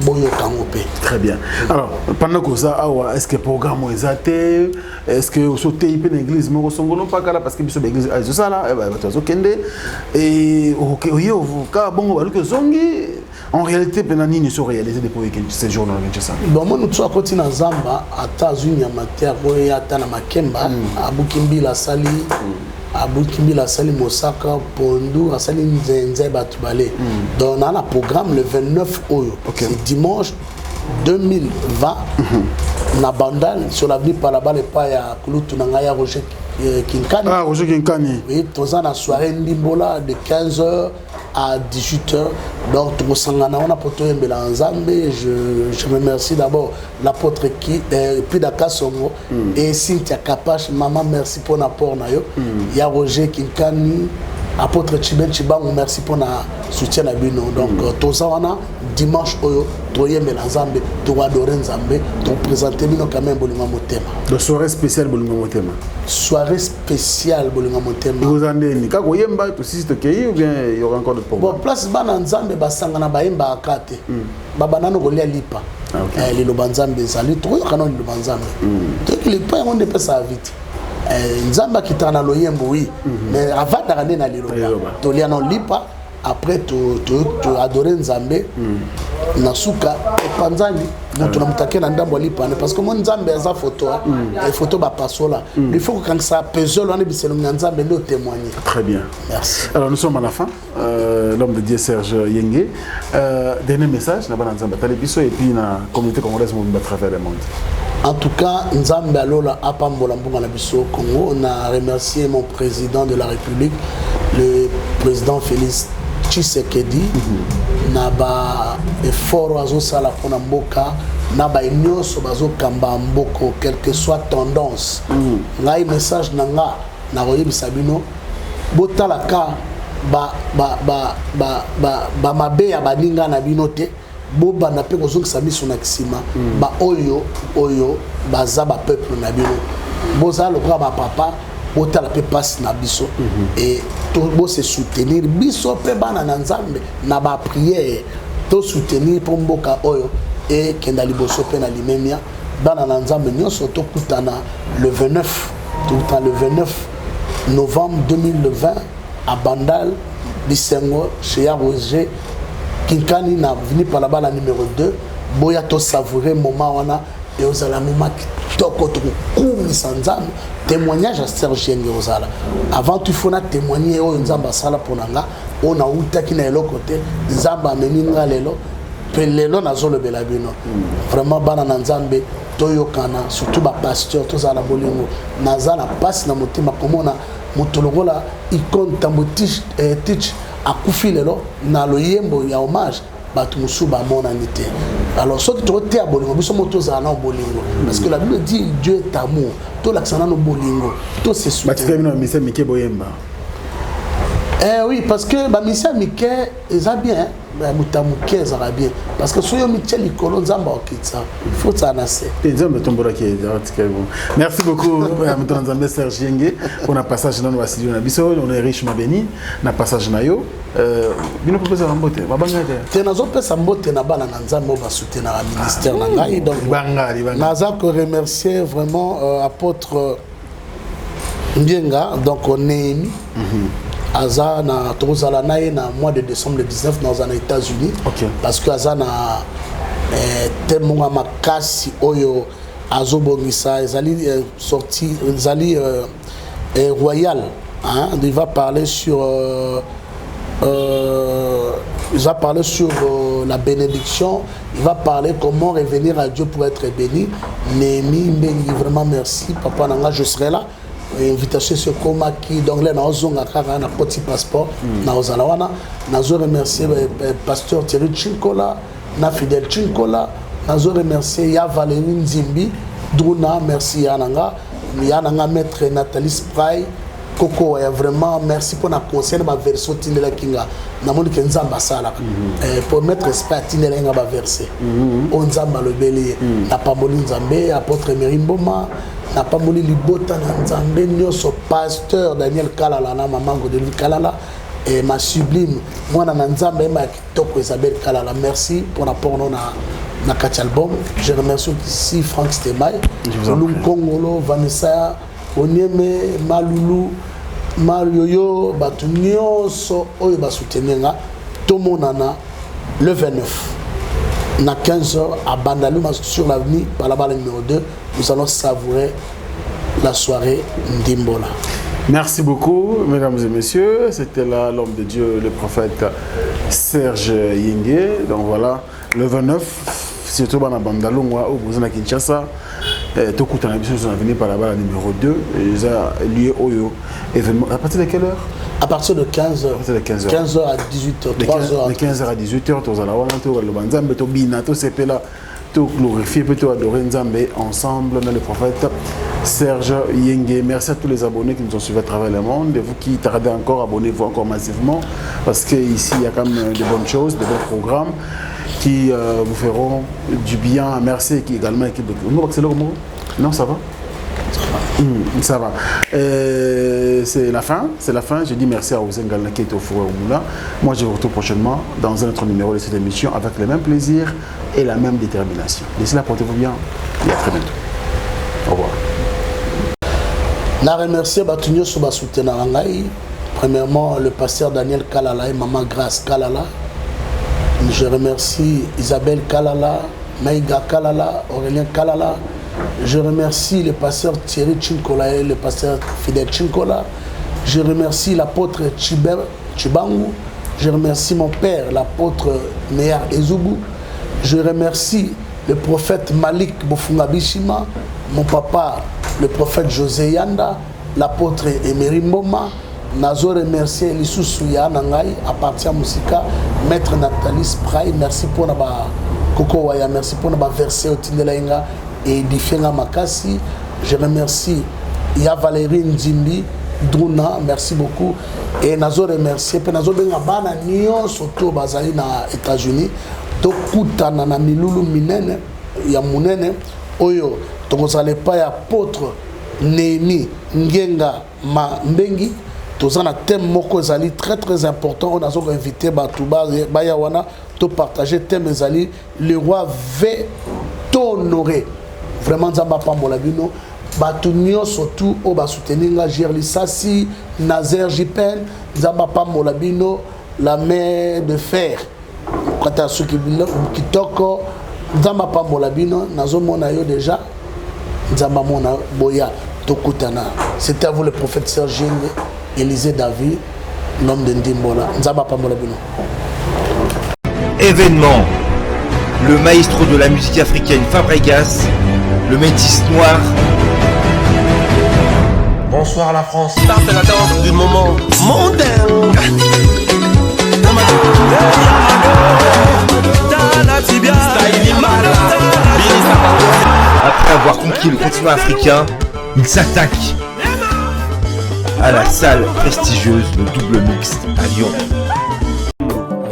boyo kangope. Très bien. Alors pendant que ça est-ce que programme ezate est-ce que sauter ipe na église moko songolo pas kala parce que biso l'église azo sala bato kende et oyo ka bongo baluke zongi en réalité penani ne sont réalisés depuis ces jours dans Kinshasa. Bon moi nous sommes côté na Zamba ata zunya mater boya ata na makemba abukimbi la sali abukimbi la sali Mosaka Pondu asali nzenze batubale. Donc on a un programme le 29 oyo. C'est dimanche 2020 na Bandal sur l'avenue Palabale pa ya Kulutu na ngaya Roger Kinkani. Ah Roger Kinkani. Oui, tous en la soirée Ndimbola de 15h à 18h. Donc, tout on a porté un Nzambe. Je remercie d'abord l'apôtre qui Pidaka Songo et Cynthia Kapache. Maman, merci pour l'apport. Il y a Roger Kinkani, apôtre Chiben Chibang, merci pour le soutien à Bino. Donc, tout ça, on a dimanche, tu as Nzambe, tu as adoré Nzambe, tu as présenté Bino quand même Bolinga Motema. La soirée spéciale Bolinga Motema. Soirée spéciale Bolinga Motema. Vous en avez quand vous yemba tout si c'est ok ou bien il y aura encore d'autres programmes. Bon place bana Nzambe basangana baemba akate. Babana no golia lipa. Les lobanzambe zali to kana le lobanzambe. Donc les pas on ne peut ça vite. Nzamba qui tana loyembo oui mais avant d'arrêter na lilo. To lia no lipa après tu adorer Nzambe na suka epanzani mutu na mutake na ndambo lipa parce que mon Nzambe za photo et photo ba pasola il faut que quand ça pesole on est biselo Nzambe le témoigner. Très bien. Merci. Alors nous sommes à la fin l'homme de Dieu Serge Yenge dernier message na bana Nzambe talebiso et puis na communauté congolaise mo à travers le monde. En tout cas, Nzambe alola apambola mbonga na biso Congo. On a remercié mon président de la République, le président Félix Tshisekedi, naba effort azo sala pona mboka, naba nyonso bazo kamba mboko, quelle que soit tendance. Ngai message nanga na royebisa bino botala ka ba mabe ya baninga na bino te. Boba na pe kozongisa miso na kisima ba oyo baza ba peuple na bino boza lokwa ba papa botala pe passe na biso et to bo se soutenir biso pe bana na Nzambe na ba prière to soutenir pour mboka oyo et kenda liboso pe na limemia bana na Nzambe nyonso to kutana le 29 novembre 2020 à Bandal Bisengo chez Roger Kinkani na venu par là-bas la numéro 2 boya to savourer moment wana et aux ala moment toko to kumi sanzam témoignage à Serge Yenge ozala avant tu faut na témoigner o nzamba sala ponanga on a utaki na elo côté nzamba meninga lelo pe lelo na zolo belabino vraiment bana na nzambe toyokana surtout ba pasteur to zala bolingo nazala passe na motima komona mutologola icône tambotich teach akufi lelo na loyembo ya hommage batu musuba mona nité alors ce qui te a bolingo biso moto za na bolingo parce que la Bible dit Dieu est amour to l'accent no bolingo to se soutient batikami misa mike boyemba oui parce que ba misa mike eza bien mutamuke ezala bien parce que soyo mitie likolo nzamba okitsa il faut ça nase nzamba tombola ki merci beaucoup Moto Nzambe Serge Yenge pour na passage dans studio na biso on est riche mabeni na passage na yo bino popesa mbote babanga te nazo pesa mbote na bana na nzambe ba soutenir la ministère na ngai donc bangari naza ko remercier vraiment apôtre Mbienga donc on est Aza na tozala naye na mois de décembre 19 dans les États-Unis parce que Aza na tellement makasi oyo azobongisa ezali sorti ezali royal hein il va parler sur la bénédiction, il va parler comment revenir à Dieu pour être béni. Némi Mbengi, vraiment merci papa nanga, je serai là. Invitation sur Koma qui donc là na ozonga kaka na petit passeport na ozalawana nazo remercier pasteur Thierry Chinkola na Fidèle Chinkola nazo remercier ya Valérie Nzimbi Druna merci yananga maître Nathalie Spray Coco ya vraiment merci pour na conseil ma version tindela kinga na moni ke nzamba sala pour mettre respect tindela nga ba verser on nzamba le bélier na pamboli nzambe apôtre Merimboma na pamboli libota na nzambe nyoso pasteur Daniel Kalala na mamango de lui Kalala et ma sublime mwana na nzambe ma kitoko Isabelle Kalala merci pour l'apport na kati album. Je remercie aussi Franck Stemay Lum Kongolo Vanessa Onyeme Malulu Marioyo batu nyonso oyo ba soutenir tomonana le 29 na 15h à Bandaluma sur l'avenue par la balle numéro 2. Nous allons savourer la soirée Ndimbola. Merci beaucoup, mesdames et messieurs. C'était là l'homme de Dieu, le prophète Serge Yenge. Donc voilà, le 29, surtout dans la Bandaluma, au Bourzana Kinshasa, tout coup, on a venu par la balle numéro 2. Et ça a lieu au événement. À partir de quelle heure? À partir de 15h. À partir de 15h. 15h à 18h. 3h. De 15h à 18h, tu as le Banzambe, tu as Bina, tu sais là. Tout glorifier, plutôt adorer Nzambe ensemble dans le prophète Serge Yenge. Merci à tous les abonnés qui nous ont suivis à travers le monde. Et vous qui tardez encore, abonnez-vous encore massivement parce qu'ici il y a quand même de bonnes choses, de bons programmes qui vous feront du bien. Merci également l'équipe de non, ça va? Ça va. C'est la fin. Je dis merci à Ozen Galna qui est au four au moulin. Moi, je vous retrouve prochainement dans un autre numéro de cette émission avec le même plaisir et la même détermination. D'ici là, portez-vous bien et à très bientôt. Au revoir. Je remercie Batunyo Soba Soutenangai. Premièrement, le pasteur Daniel Kalala et maman Grace Kalala. Je remercie Isabelle Kalala, Maïga Kalala, Aurélien Kalala. Je remercie le pasteur Thierry Chinkola et le pasteur Fidèle Chinkola. Je remercie l'apôtre Chibangu. Je remercie mon père, l'apôtre Meya Ezougou. Je remercie le prophète Malik Bofunga Bishima, mon papa, le prophète José Yanda, l'apôtre Emery Mboma. Nazo remercier Lissousou Yanangai, à partir Moussika, maître Nathalie Spray. Merci pour la Coco Waya, merci pour la verset au Tindelainga et Edifienga Makasi. Je remercie Ya Valérie Nzimbi, Druna, merci beaucoup. Et Nazo remercier, puis Nazo Benga Bana Nyon, surtout Bazali na États-Unis. Tokuta na milulu minene ya munene oyo tokozale pa ya apôtre Némi Ngenga Mbengi tozana thème moko ezali très important on a invité batuba bayawana to partager thème ezali le roi veut t'honorer vraiment nzamba pambola bino batu nyonso tout o ba soutenir nga Gerli Sassi Nazer Jipen nzamba pambola bino la main de fer kata suki kitoko nzamba pambola bino nazomona yo déjà nzamba mona boya tokutana. C'était à vous le prophète Serge Yenge, Élisée David, l'homme de Ndimbola nzamba pambola bino. Événement, le maestro de la musique africaine Fabregas, le métis noir. Bonsoir la France. Ça c'est la danse du moment mondain. Après avoir conquis le continent africain, il s'attaque à la salle prestigieuse de Double Mix à Lyon.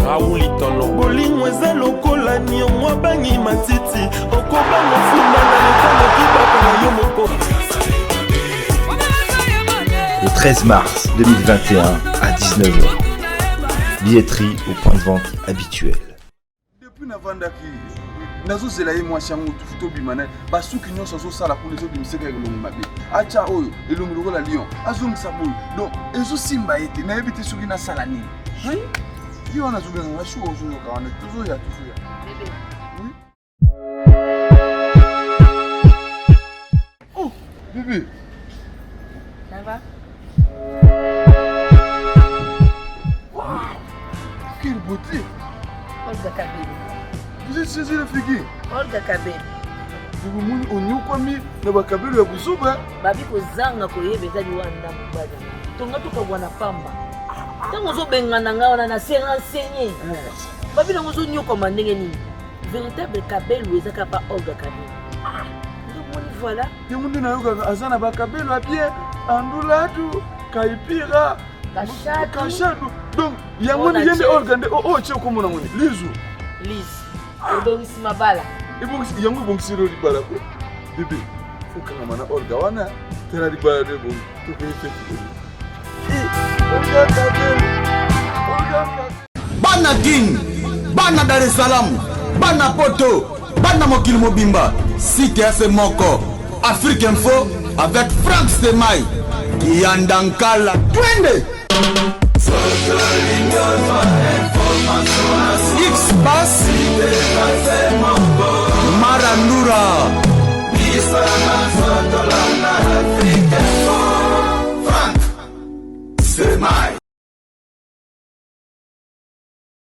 Raoul Itono. bolingo eza lokola niongo bangi matiti okobanga funda na lekolo kibaka na yo moko. Le 13 mars 2021 à 19h. Billetterie au point de vente habituel. Depuis navandaki nazozela ye mwasi yango tobimana basuki nyonso azosala kuna ezobimiseka elongi mabe acha oyo elongi lokola lion azongisa boyo donc ezosimba ete nayebi te soki nasala nini ye wana azobenga ngashuka ozoyoka wana tozoya oh bébé ça va? Waouh, quelle beauté! Olga Kabeli. Vous êtes saisi la figure? Olga Kabeli. Vous m'avez dit que vous avez Kabeli à Boussoba. Babi kozanga koyeba ezali wanda mubada. Tonga tukabwana pamba. Tango zobengana ngawana na se renseigner. Babi na ngozo nyoko mandenge nini? Véritable Kabeli ezaka pa Olga Kabeli. Voilà. Il y a des gens qui ont des Kabeli à bien, Andulatu, Kaipira, Kachadu. Donc, il y a des gens qui ont des Kabeli. Lizu. Liz. Odonisi mabala. Et bon, il y a des gens qui ont des Kabeli. Bébé, il faut que tu aies Olga wana. Tu as des Kabeli. Tu peux faire tout. Olga Kabeli. Olga Kabeli. Bana King, Bana Dar es Salaam, Bana Poto, Bana Mokil Mobimba, CTS Moko, Afrique Info avec Franck Stemai, Yandankala, Twende. X-Bass, Marandura, Franck Stemai.